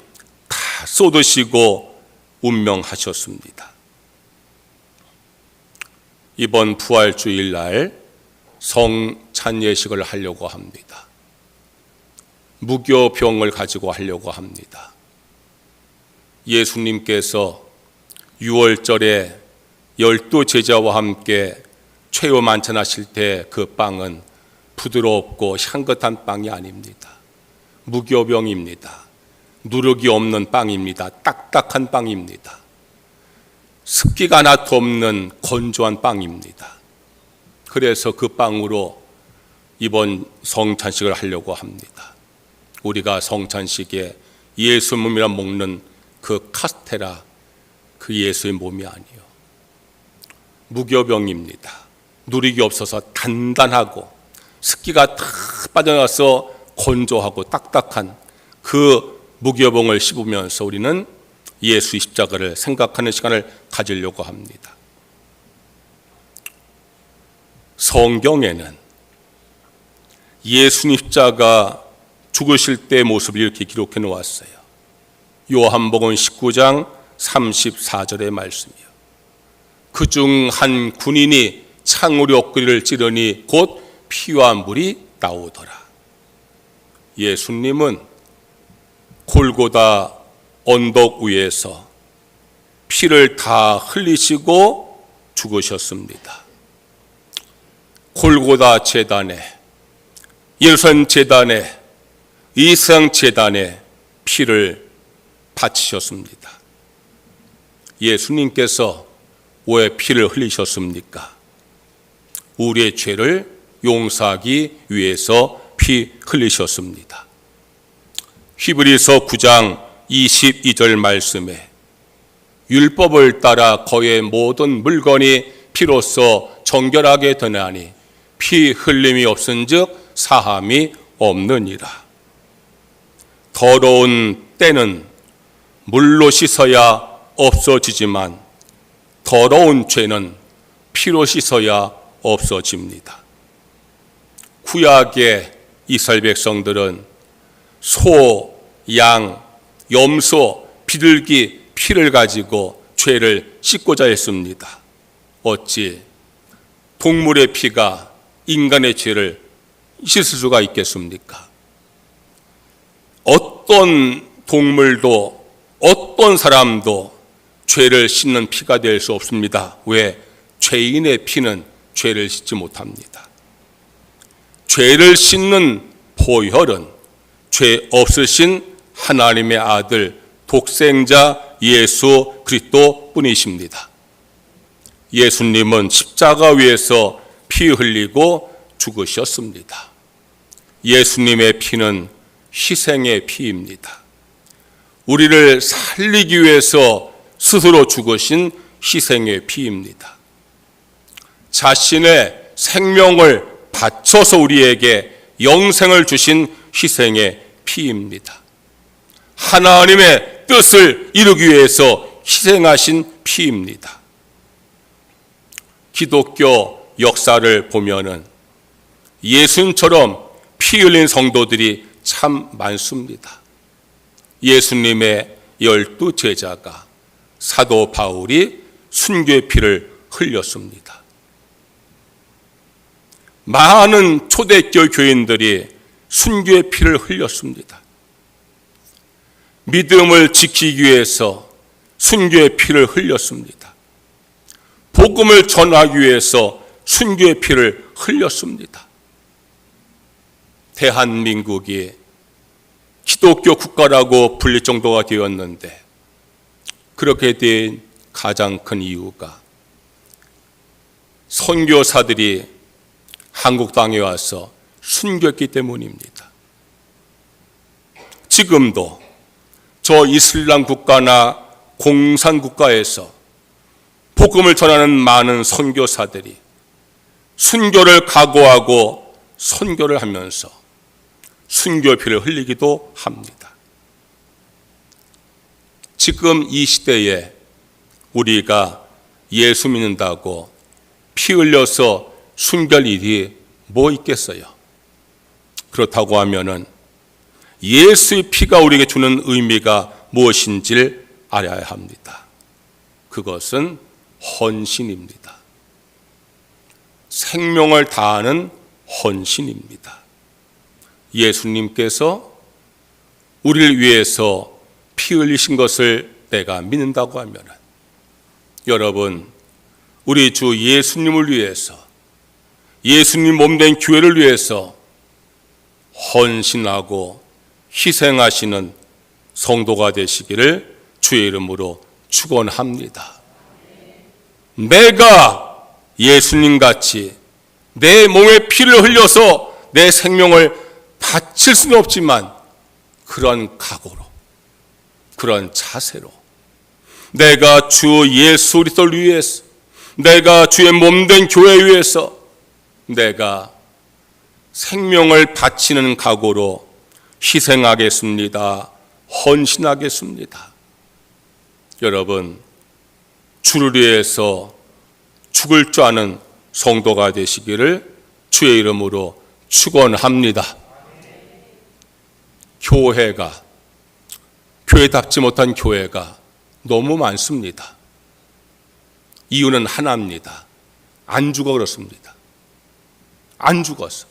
다 쏟으시고 운명하셨습니다. 이번 부활주일날 성찬예식을 하려고 합니다. 무교병을 가지고 하려고 합니다. 예수님께서 6월절에 12제자와 함께 최후 만찬하실 때 그 빵은 부드럽고 향긋한 빵이 아닙니다. 무교병입니다. 누룩이 없는 빵입니다. 딱딱한 빵입니다. 습기가 하나도 없는 건조한 빵입니다. 그래서 그 빵으로 이번 성찬식을 하려고 합니다. 우리가 성찬식에 예수 몸이라 먹는 그 카스테라, 그 예수의 몸이 아니요, 무교병입니다. 누룩이 없어서 단단하고 습기가 다 빠져나가서 건조하고 딱딱한 그 무교병을 씹으면서 우리는 예수의 십자가를 생각하는 시간을 가지려고 합니다. 성경에는 예수님 십자가 죽으실 때의 모습을 이렇게 기록해 놓았어요. 요한복음 19장 34절의 말씀이요. 그중 한 군인이 창으로 옆구리를 찌르니 곧 피와 물이 나오더라. 예수님은 골고다 언덕 위에서 피를 다 흘리시고 죽으셨습니다. 골고다 제단에 예루살렘 제단에, 이스라엘 제단에 피를 바치셨습니다. 예수님께서 왜 피를 흘리셨습니까? 우리의 죄를 용서하기 위해서 피 흘리셨습니다. 히브리서 9장 22절 말씀에 율법을 따라 거의 모든 물건이 피로써 정결하게 되나니 피 흘림이 없은즉 사함이 없느니라. 더러운 때는 물로 씻어야 없어지지만 더러운 죄는 피로 씻어야 없어집니다. 구약의 이스라엘 백성들은 소, 양, 염소, 비둘기 피를 가지고 죄를 씻고자 했습니다. 어찌 동물의 피가 인간의 죄를 씻을 수가 있겠습니까? 어떤 동물도 어떤 사람도 죄를 씻는 피가 될 수 없습니다. 왜? 죄인의 피는 죄를 씻지 못합니다. 죄를 씻는 보혈은 죄 없으신 하나님의 아들 독생자 예수 그리스도 뿐이십니다. 예수님은 십자가 위에서 피 흘리고 죽으셨습니다. 예수님의 피는 희생의 피입니다. 우리를 살리기 위해서 스스로 죽으신 희생의 피입니다. 자신의 생명을 바쳐서 우리에게 영생을 주신 희생의 피입니다. 하나님의 뜻을 이루기 위해서 희생하신 피입니다. 기독교 역사를 보면은 예수님처럼 피 흘린 성도들이 참 많습니다. 예수님의 12 제자가 사도 바울이 순교의 피를 흘렸습니다. 많은 초대교회 교인들이 순교의 피를 흘렸습니다. 믿음을 지키기 위해서 순교의 피를 흘렸습니다. 복음을 전하기 위해서 순교의 피를 흘렸습니다. 대한민국이 기독교 국가라고 불릴 정도가 되었는데 그렇게 된 가장 큰 이유가 선교사들이 한국 땅에 와서 순교했기 때문입니다. 지금도 저 이슬람 국가나 공산 국가에서 복음을 전하는 많은 선교사들이 순교를 각오하고 선교를 하면서 순교의 피를 흘리기도 합니다. 지금 이 시대에 우리가 예수 믿는다고 피 흘려서 순교할 일이 뭐 있겠어요? 그렇다고 하면은 예수의 피가 우리에게 주는 의미가 무엇인지를 알아야 합니다. 그것은 헌신입니다. 생명을 다하는 헌신입니다. 예수님께서 우리를 위해서 피 흘리신 것을 내가 믿는다고 하면 여러분, 우리 주 예수님을 위해서 예수님 몸된 교회를 위해서 헌신하고 희생하시는 성도가 되시기를 주의 이름으로 축원합니다. 내가 예수님같이 내 몸에 피를 흘려서 내 생명을 바칠 수는 없지만 그런 각오로, 그런 자세로 내가 주 예수 그리스도를 위해서, 내가 주의 몸된 교회 위해서 내가 생명을 바치는 각오로 희생하겠습니다. 헌신하겠습니다. 여러분, 주를 위해서 죽을 줄 아는 성도가 되시기를 주의 이름으로 축원합니다. 교회답지 못한 교회가 너무 많습니다. 이유는 하나입니다. 안 죽어 그렇습니다. 안 죽었어.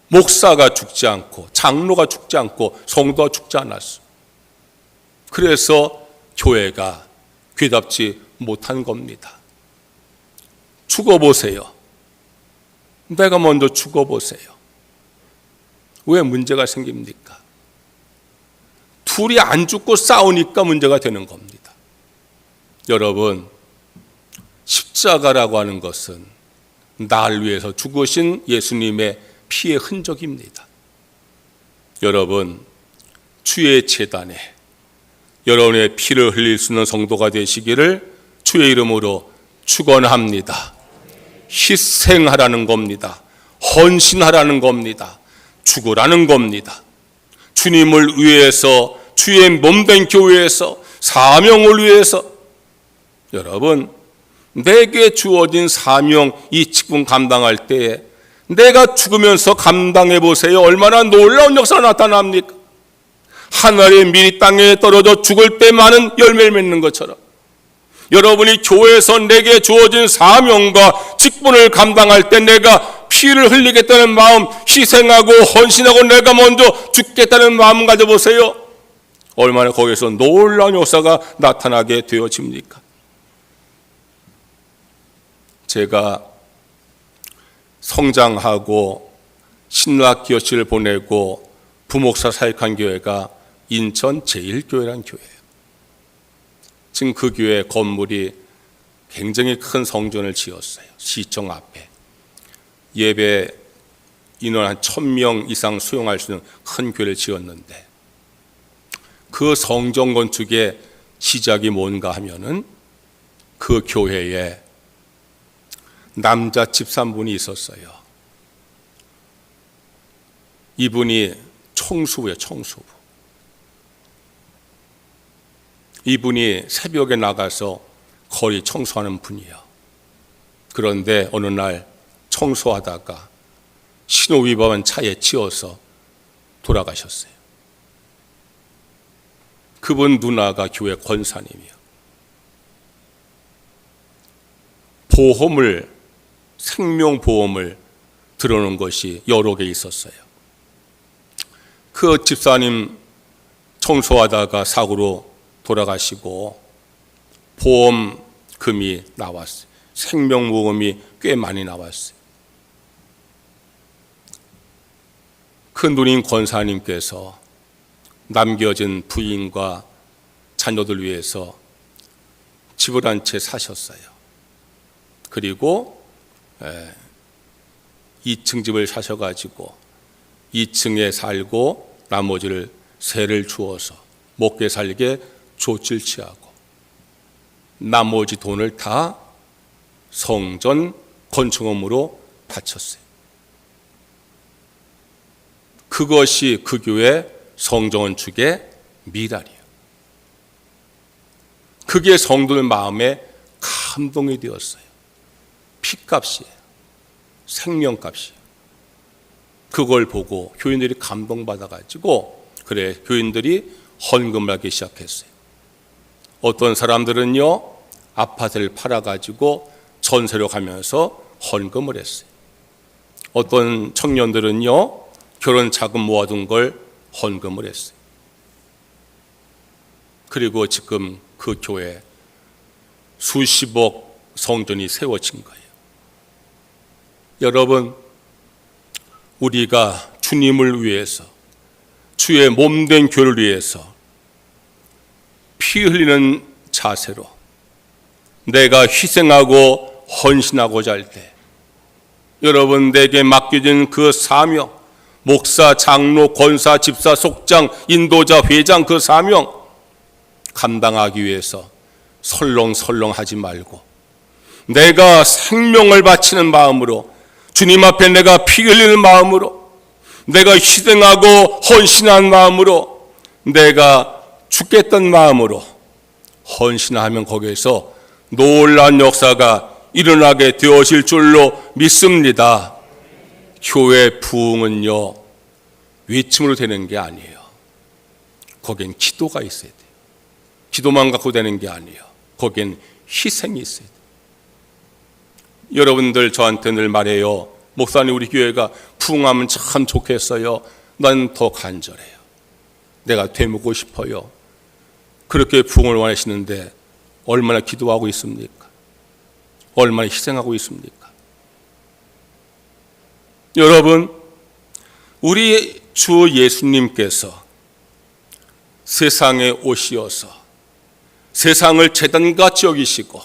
목사가 죽지 않고 장로가 죽지 않고 성도가 죽지 않았어. 그래서 교회가 귀답지 못한 겁니다. 죽어보세요. 내가 먼저 죽어보세요. 왜 문제가 생깁니까? 둘이 안 죽고 싸우니까 문제가 되는 겁니다. 여러분, 십자가라고 하는 것은 나를 위해서 죽으신 예수님의 피의 흔적입니다. 여러분, 주의 제단에 여러분의 피를 흘릴 수 있는 성도가 되시기를 주의 이름으로 축원합니다. 희생하라는 겁니다. 헌신하라는 겁니다. 죽으라는 겁니다. 주님을 위해서, 주의 몸된 교회에서, 사명을 위해서. 여러분, 내게 주어진 사명, 이 직분 감당할 때에 내가 죽으면서 감당해 보세요. 얼마나 놀라운 역사가 나타납니까? 하늘의 밀이 땅에 떨어져 죽을 때 많은 열매를 맺는 것처럼 여러분이 교회에서 내게 주어진 사명과 직분을 감당할 때 내가 피를 흘리겠다는 마음, 희생하고 헌신하고 내가 먼저 죽겠다는 마음 가져보세요. 얼마나 거기서 놀라운 역사가 나타나게 되어집니까? 제가 성장하고 신학교실을 보내고 부목사 사역한 교회가 인천 제1교회라는 교회예요. 지금 그 교회 건물이 굉장히 큰 성전을 지었어요. 시청 앞에. 예배 인원 한 1000명 이상 수용할 수 있는 큰 교회를 지었는데 그 성전 건축의 시작이 뭔가 하면은 그 교회에 남자 집사분이 있었어요. 이분이 총수부예요, 총수부. 이분이 새벽에 나가서 거리 청소하는 분이에요. 그런데 어느 날 청소하다가 신호위반 차에 치여서 돌아가셨어요. 그분 누나가 교회 권사님이에요. 보험을, 생명보험을 들어놓은 것이 여러 개 있었어요. 그 집사님 청소하다가 사고로 돌아가시고 보험금이 나왔어요. 생명보험이 꽤 많이 나왔어요. 그 누님 권사님께서 남겨진 부인과 자녀들 위해서 집을 한 채 사셨어요. 그리고 2층 집을 사셔가지고 2층에 살고 나머지를 세를 주어서 먹게 살게 조치를 취하고 나머지 돈을 다 성전 건축업으로 바쳤어요. 그것이 그 교회 성전 건축의 미랄이에요. 그게 성도들 마음에 감동이 되었어요. 피값이에요. 생명값이에요. 그걸 보고 교인들이 감동받아가지고 그래 교인들이 헌금을 하기 시작했어요. 어떤 사람들은요 아파트를 팔아가지고 전세로 가면서 헌금을 했어요. 어떤 청년들은요 결혼 자금 모아둔 걸 헌금을 했어요. 그리고 지금 그 교회 수십억 성전이 세워진 거예요. 여러분, 우리가 주님을 위해서 주의 몸된 교회를 위해서 피 흘리는 자세로 내가 희생하고 헌신하고자 할 때 여러분 내게 맡겨진 그 사명, 목사, 장로, 권사, 집사, 속장, 인도자, 회장 그 사명 감당하기 위해서 설렁설렁하지 말고 내가 생명을 바치는 마음으로 주님 앞에 내가 피 흘리는 마음으로 내가 희생하고 헌신한 마음으로 내가 죽겠다는 마음으로 헌신하면 거기에서 놀라운 역사가 일어나게 되어질 줄로 믿습니다. 교회 부흥은요 외침으로 되는 게 아니에요. 거기엔 기도가 있어야 돼요. 기도만 갖고 되는 게 아니에요. 거기엔 희생이 있어야 돼요. 여러분들 저한테 늘 말해요. 목사님 우리 교회가 부흥하면 참 좋겠어요. 난 더 간절해요. 내가 되묻고 싶어요. 그렇게 부흥을 원하시는데 얼마나 기도하고 있습니까? 얼마나 희생하고 있습니까? 여러분, 우리 주 예수님께서 세상에 오시어서 세상을 제단같이 여기시고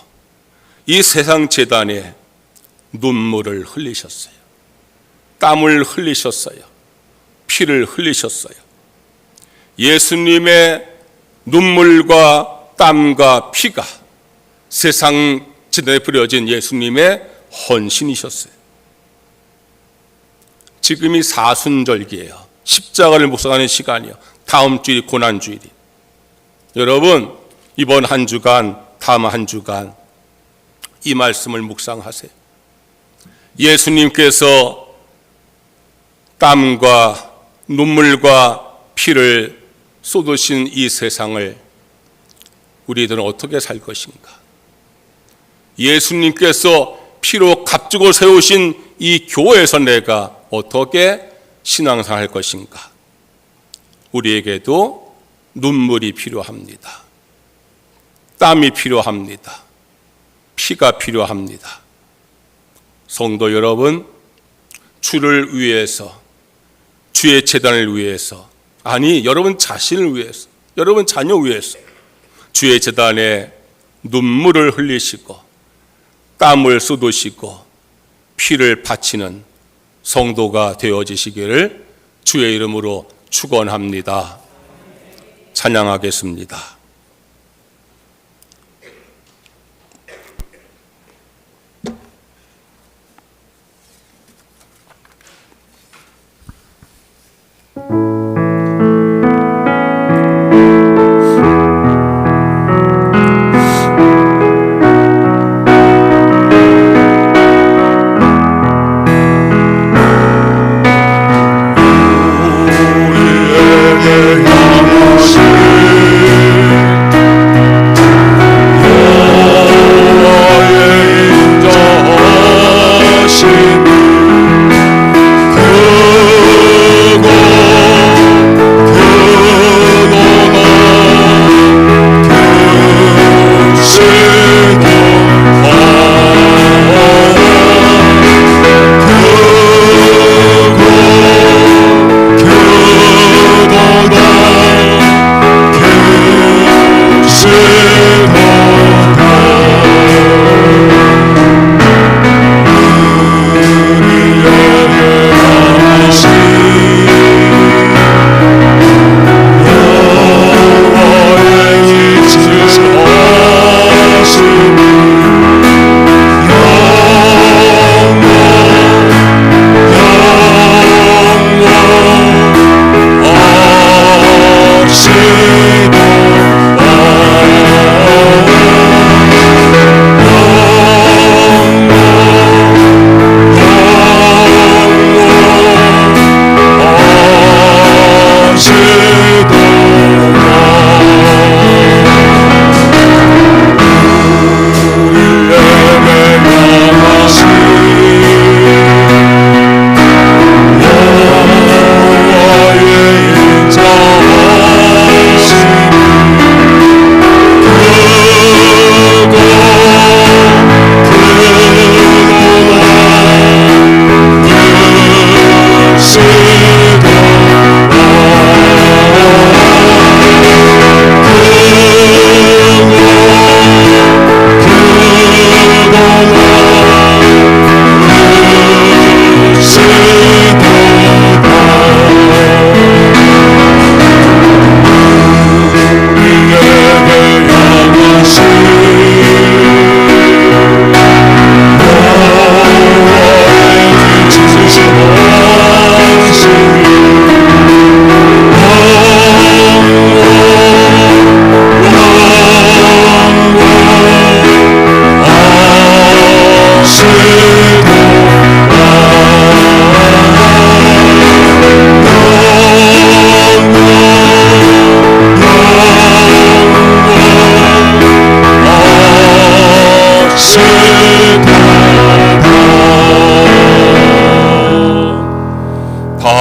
이 세상 제단에 눈물을 흘리셨어요. 땀을 흘리셨어요. 피를 흘리셨어요. 예수님의 눈물과 땀과 피가 세상 제단에 뿌려진 예수님의 헌신이셨어요. 지금이 사순절기예요. 십자가를 묵상하는 시간이요. 다음 주일이 고난주일이. 여러분, 이번 한 주간, 다음 한 주간 이 말씀을 묵상하세요. 예수님께서 땀과 눈물과 피를 쏟으신 이 세상을 우리들은 어떻게 살 것인가? 예수님께서 피로 값주고 세우신 이 교회에서 내가 어떻게 신앙생활 할 것인가? 우리에게도 눈물이 필요합니다. 땀이 필요합니다. 피가 필요합니다. 성도 여러분, 주를 위해서, 주의 제단을 위해서, 아니 여러분 자신을 위해서, 여러분 자녀 위해서 주의 제단에 눈물을 흘리시고 땀을 쏟으시고 피를 바치는 성도가 되어지시기를 주의 이름으로 축원합니다. 찬양하겠습니다.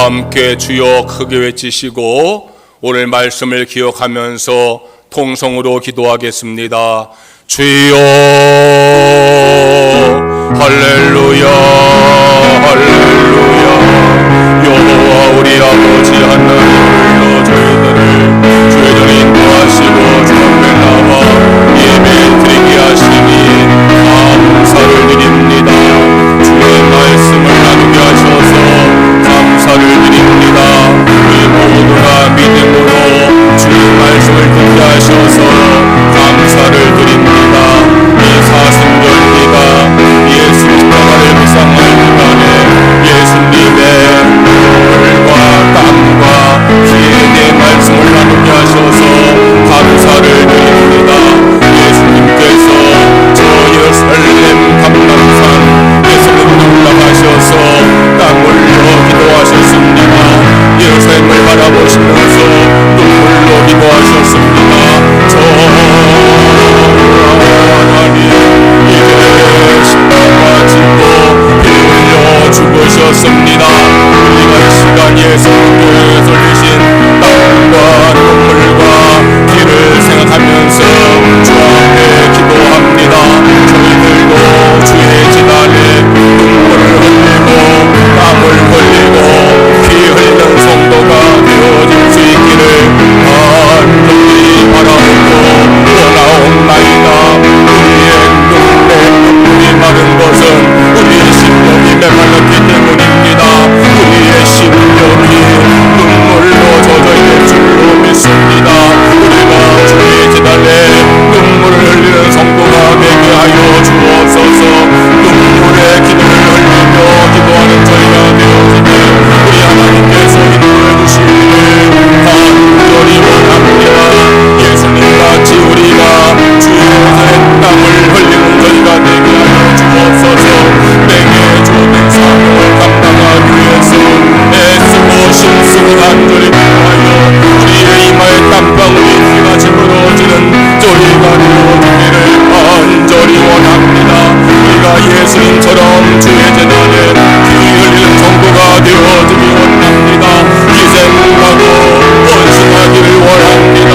함께 주여 크게 외치시고 오늘 말씀을 기억하면서 통성으로 기도하겠습니다. 주여 할렐루야 할렐루야. 여호와 우리 아버지 주셨습니다. 우리가 이 시간 예수님께서 흘리신 땀과 눈물과 피를 생각하면서 주 앞에 기도합니다. 저희들도 주의 지단에 눈물을 흘리고 땀을 흘리고 피 흘리는 성도가 되어질 수 있기를 간절히 바라보고 원하옵나이다. 우리의 눈물이 마른 것은 우리의 심령이 메말랐기 때문입니다. 우리의 심령이 눈물로 젖어있는 줄로 믿습니다. 우리가 주의 지단에 눈물을 흘리는 성도가 되게 하여 주옵소서. 눈물의 기도를 흘리며 기도하는 저희가 되어지길 우리 하나님께서 인도해 주시기를 간절히 원합니다. 예수님같이 우리가 주의 땀을 흘리는 저희가 되게 하여 주옵소서. 내게 주어진 사명을 감당하기 위해서 애쓰고 힘쓰고 간절히 기도하여 우리의 이마에 땀방울이 피같이 떨어지는 저희가 되어지기를 간절히 원합니다. 우리가 예수님처럼 주의 재단에 피 흘리는 성도가 되어지기 원합니다. 희생하고 헌신하기를 원합니다.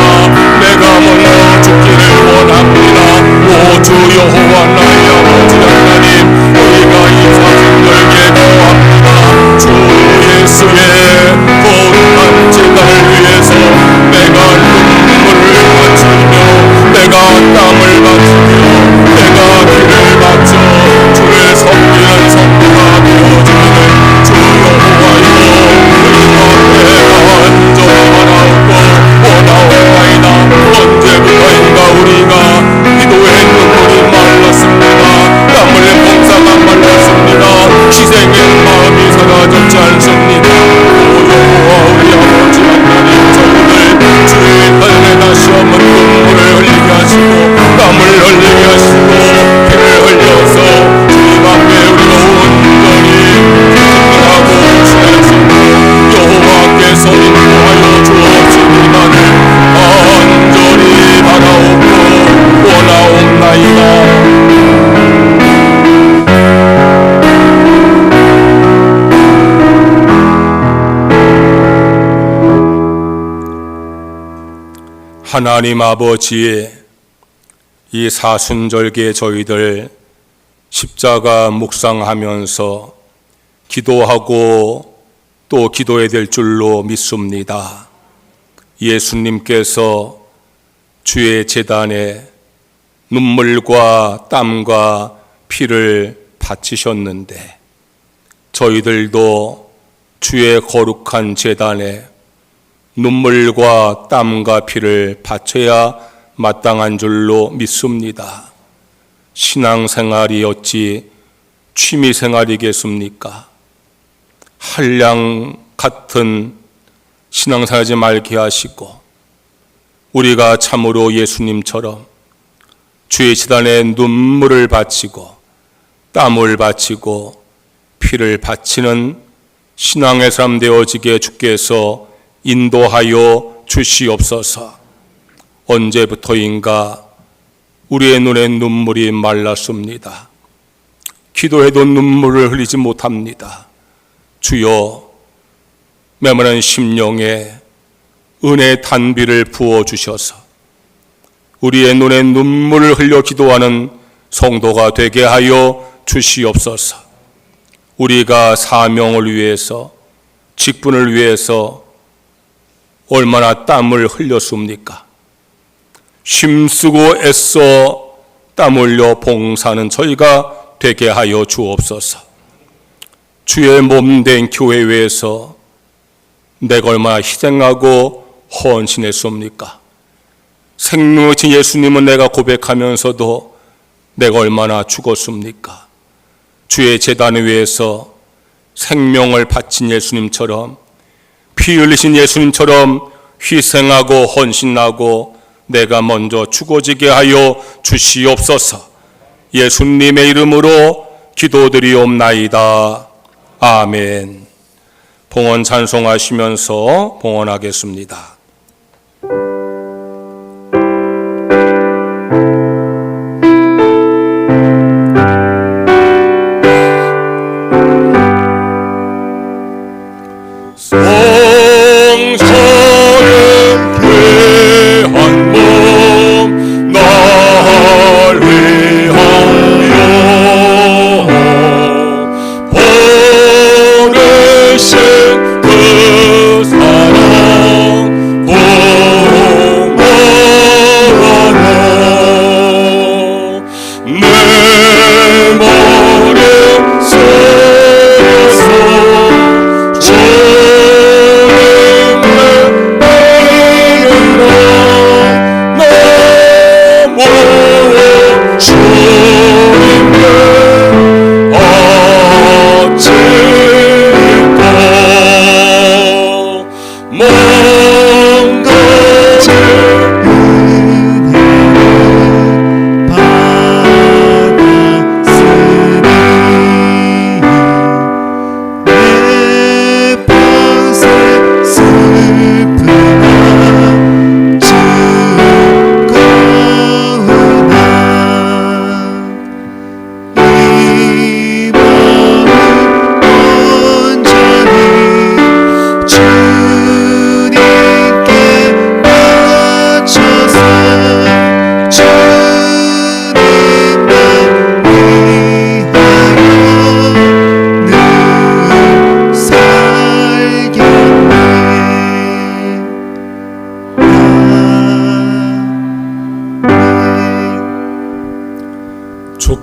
내가 먼저 죽기를 원합니다. 오 주 여호와 나의 아버지 하나님, 우리가 이 사순절기에 기도합니다. 주 예수의 거룩한 제단을 위해서 내가 눈물을 바치며 내가 땀을 바치며 내가 피를 바쳐 주를 섬기는 성도가 되어지기를 주 여호와여 우리 앞에 간절히 바라옵고 원하옵나이다. 언제부터인가 우리가 기도의 눈물이 말랐습니다. 땀을 봉사가 말랐습니다. 희생의 마음이 사라졌지 않습니다. 오 여호와 우리 아버지 하나님, 저희들 주의 편에 다시 한번 눈물을 흘리게 하시고 땀을 흘리게 하시고 피를 흘려서 주님 앞에 우리가 온전히 기도하고 신뢰하시고 여호와께서 인도하여 주옵시기만을 간절히 바라옵고 원하옵나이다. 하나님 아버지, 이 사순절기에 저희들 십자가 묵상하면서 기도하고 또 기도해야 될 줄로 믿습니다. 예수님께서 주의 제단에 눈물과 땀과 피를 바치셨는데 저희들도 주의 거룩한 제단에 눈물과 땀과 피를 바쳐야 마땅한 줄로 믿습니다. 신앙생활이 어찌 취미생활이겠습니까? 한량 같은 신앙생활하지 말게 하시고 우리가 참으로 예수님처럼 주의 제단에 눈물을 바치고 땀을 바치고 피를 바치는 신앙의 사람 되어지게 주께서 인도하여 주시옵소서. 언제부터인가 우리의 눈에 눈물이 말랐습니다. 기도해도 눈물을 흘리지 못합니다. 주여, 메마른 심령에 은혜의 단비를 부어주셔서 우리의 눈에 눈물을 흘려 기도하는 성도가 되게 하여 주시옵소서. 우리가 사명을 위해서, 직분을 위해서 얼마나 땀을 흘렸습니까? 힘쓰고 애써 땀 흘려 봉사하는 저희가 되게 하여 주옵소서. 주의 몸된 교회 위해서 내가 얼마나 희생하고 헌신했습니까? 생명이신 예수님은 내가 고백하면서도 내가 얼마나 죽었습니까? 주의 제단을 위해서 생명을 바친 예수님처럼, 피 흘리신 예수님처럼 희생하고 헌신하고 내가 먼저 죽어지게 하여 주시옵소서. 예수님의 이름으로 기도드리옵나이다. 아멘. 봉헌 찬송하시면서 봉헌하겠습니다.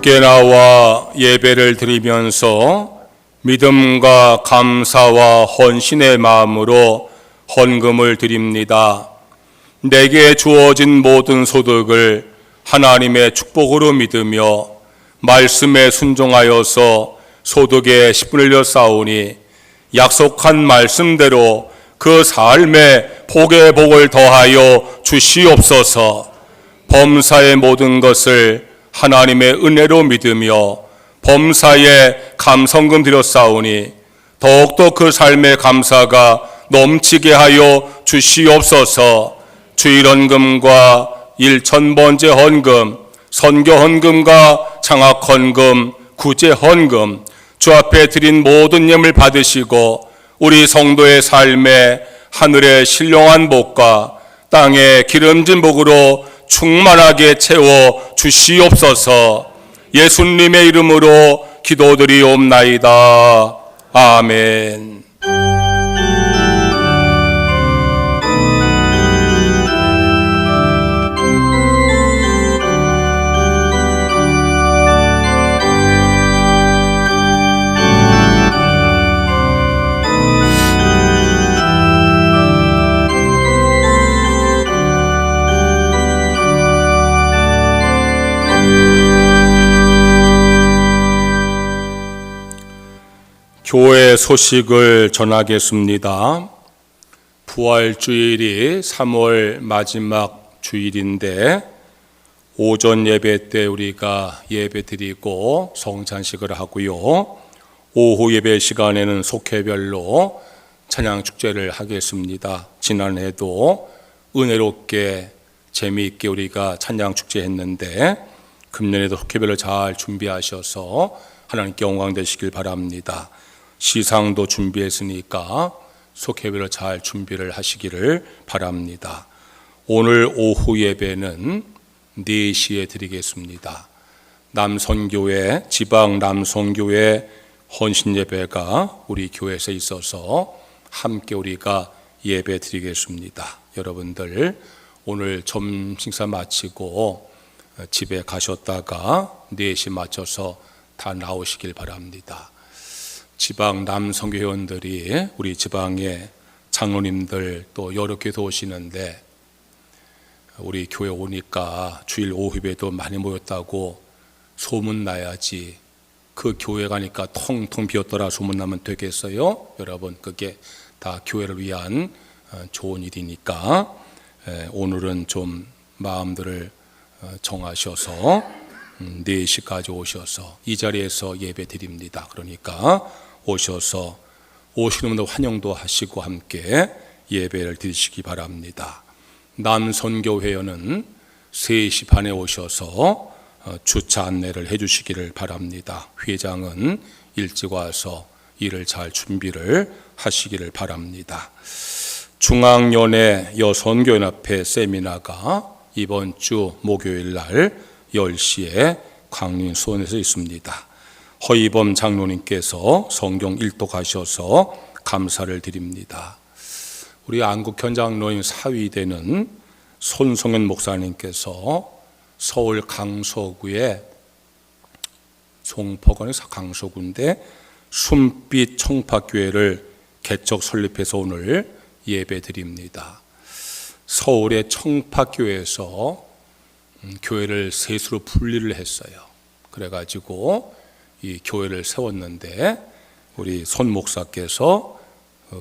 주께 나와 예배를 드리면서 믿음과 감사와 헌신의 마음으로 헌금을 드립니다. 내게 주어진 모든 소득을 하나님의 축복으로 믿으며 말씀에 순종하여서 소득의 10분을 려 쌓으니 약속한 말씀대로 그 삶에 복의 복을 더하여 주시옵소서. 범사의 모든 것을 하나님의 은혜로 믿으며 범사에 감성금 드렸사오니 더욱더 그 삶의 감사가 넘치게 하여 주시옵소서. 주일헌금과 1000번째 헌금, 선교헌금과 장학헌금, 구제헌금, 주 앞에 드린 모든 예물 받으시고 우리 성도의 삶에 하늘의 신령한 복과 땅의 기름진 복으로 충만하게 채워 주시옵소서. 예수님의 이름으로 기도드리옵나이다. 아멘. 교회 소식을 전하겠습니다. 부활주일이 3월 마지막 주일인데 오전 예배 때 우리가 예배 드리고 성찬식을 하고요. 오후 예배 시간에는 속회별로 찬양축제를 하겠습니다. 지난해도 은혜롭게 재미있게 우리가 찬양축제 했는데 금년에도 속회별로 잘 준비하셔서 하나님께 영광 되시길 바랍니다. 시상도 준비했으니까 속회별로 잘 준비를 하시기를 바랍니다. 오늘 오후 예배는 4시에 드리겠습니다. 남선교회, 지방 남선교회 헌신 예배가 우리 교회에서 있어서 함께 우리가 예배 드리겠습니다. 여러분들 오늘 점심식사 마치고 집에 가셨다가 4시 맞춰서 다 나오시길 바랍니다. 지방 남선교 회원들이 우리 지방의 장로님들 또 여러 교회도 오시는데 우리 교회 오니까 주일 오후 예배도 많이 모였다고 소문나야지 그 교회 가니까 텅텅 비었더라 소문나면 되겠어요? 여러분 그게 다 교회를 위한 좋은 일이니까 오늘은 좀 마음들을 정하셔서 4시까지 오셔서 이 자리에서 예배 드립니다. 그러니까 오셔서 오시는 분들 환영도 하시고 함께 예배를 드리시기 바랍니다. 남선교회원은 3시 반에 오셔서 주차 안내를 해주시기를 바랍니다. 회장은 일찍 와서 일을 잘 준비를 하시기를 바랍니다. 중앙연회 여선교연합회 세미나가 이번 주 목요일 날 10시에 광림 수원에서 있습니다. 허이범 장로님께서 성경 일독하셔서 감사를 드립니다. 우리 안국현 장로님 사위되는 손성현 목사님께서 서울 강서구에 송포군의 강서구인데 순빛 청파교회를 개척 설립해서 오늘 예배 드립니다. 서울의 청파교회에서 교회를 셋으로 분리를 했어요. 그래가지고 이 교회를 세웠는데 우리 손 목사께서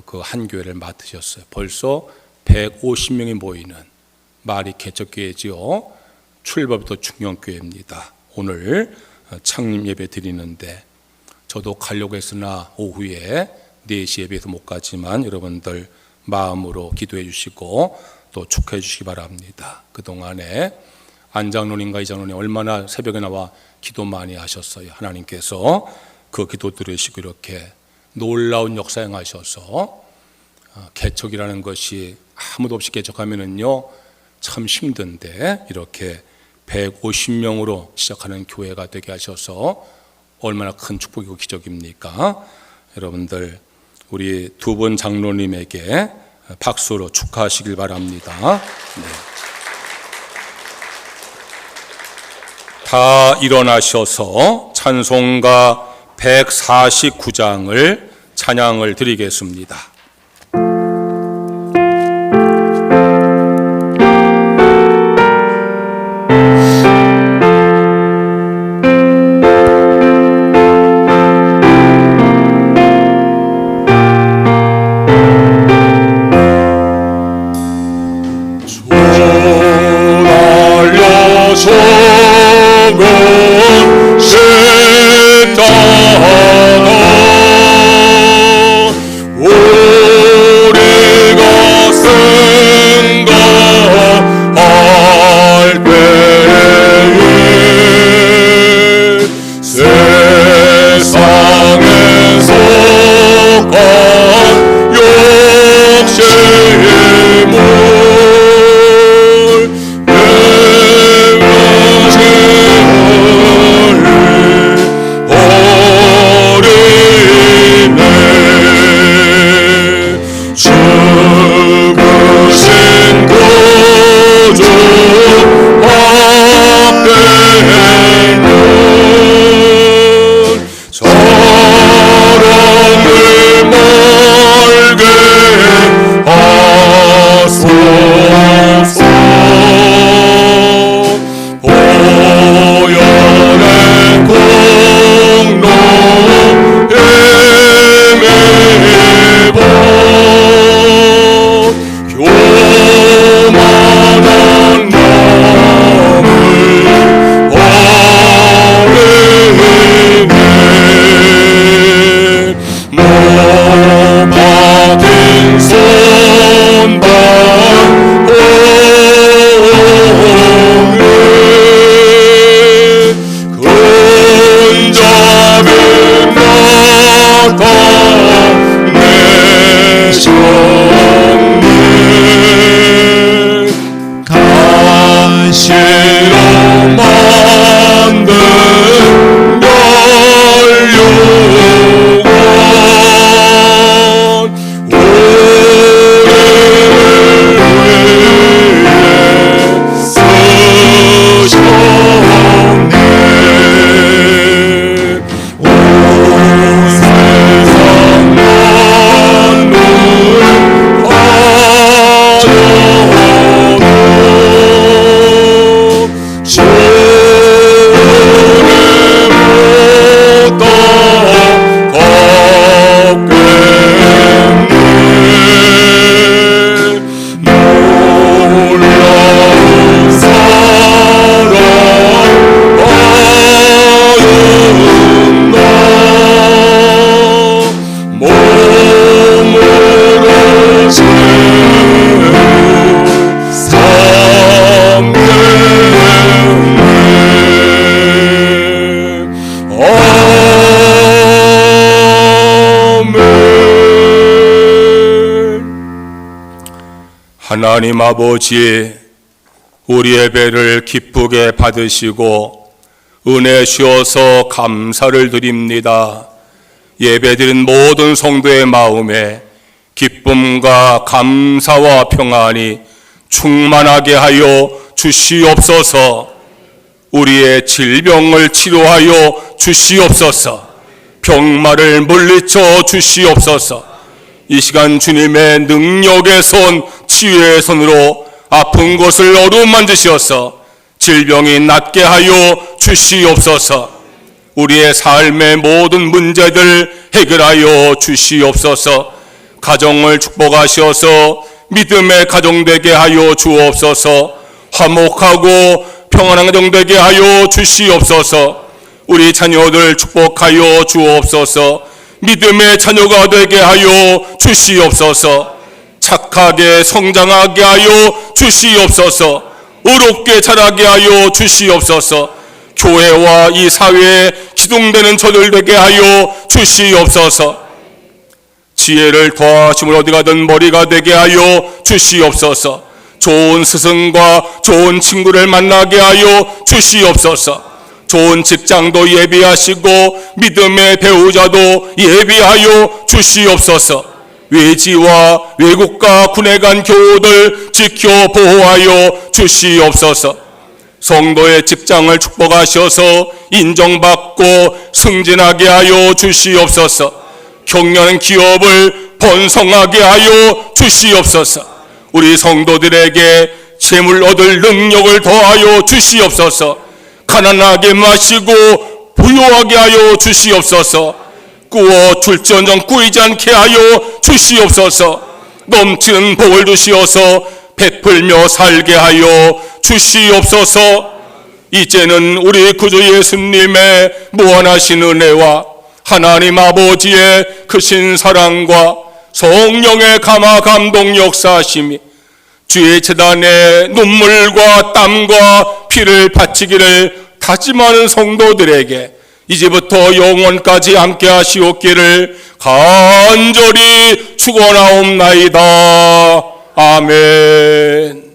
그 한 교회를 맡으셨어요. 벌써 150명이 모이는 말이 개척교회지요. 출발부터 중형교회입니다. 오늘 창립 예배 드리는데 저도 가려고 했으나 오후에 4시 예배에서 못 가지만 여러분들 마음으로 기도해 주시고 또 축하해 주시기 바랍니다. 그동안에 안 장로님과 이 장로님 얼마나 새벽에 나와 기도 많이 하셨어요. 하나님께서 그 기도 들으시고 이렇게 놀라운 역사 행하셔서 개척이라는 것이 아무도 없이 개척하면은요 참 힘든데 이렇게 150명으로 시작하는 교회가 되게 하셔서 얼마나 큰 축복이고 기적입니까? 여러분들 우리 두 분 장로님에게 박수로 축하하시길 바랍니다. 네. 다 일어나셔서 찬송가 149장을 찬양을 드리겠습니다. 하나님 아버지, 우리 예배를 기쁘게 받으시고 은혜 주셔서 감사를 드립니다. 예배드린 모든 성도의 마음에 기쁨과 감사와 평안이 충만하게 하여 주시옵소서. 우리의 질병을 치료하여 주시옵소서. 병마를 물리쳐 주시옵소서. 이 시간 주님의 능력의 손, 치유의 손으로 아픈 곳을 어루만지셔서 질병이 낫게 하여 주시옵소서. 우리의 삶의 모든 문제들 해결하여 주시옵소서. 가정을 축복하셔서 믿음의 가정 되게 하여 주옵소서. 화목하고 평안한 가정 되게 하여 주시옵소서. 우리 자녀들 축복하여 주옵소서. 믿음의 자녀가 되게 하여 주시옵소서. 착하게 성장하게 하여 주시옵소서. 의롭게 자라게 하여 주시옵소서. 교회와 이 사회에 기둥되는 저들 되게 하여 주시옵소서. 지혜를 더하심을 어디 가든 머리가 되게 하여 주시옵소서. 좋은 스승과 좋은 친구를 만나게 하여 주시옵소서. 좋은 직장도 예비하시고 믿음의 배우자도 예비하여 주시옵소서. 외지와 외국과 군에 간 교우들 지켜 보호하여 주시옵소서. 성도의 직장을 축복하셔서 인정받고 승진하게 하여 주시옵소서. 경영하는 기업을 번성하게 하여 주시옵소서. 우리 성도들에게 재물 얻을 능력을 더하여 주시옵소서. 가난하게 마시고 부유하게 하여 주시옵소서. 꾸어 줄지언정 꾸이지 않게 하여 주시옵소서. 넘치는 복을 주시어서 베풀며 살게 하여 주시옵소서. 이제는 우리 구주 예수님의 무한하신 은혜와 하나님 아버지의 크신 사랑과 성령의 감화 감동 역사하심이 주의 제단에 눈물과 땀과 피를 바치기를 다짐하는 성도들에게 이제부터 영원까지 함께 하시옵기를 간절히 축원하옵나이다. 아멘.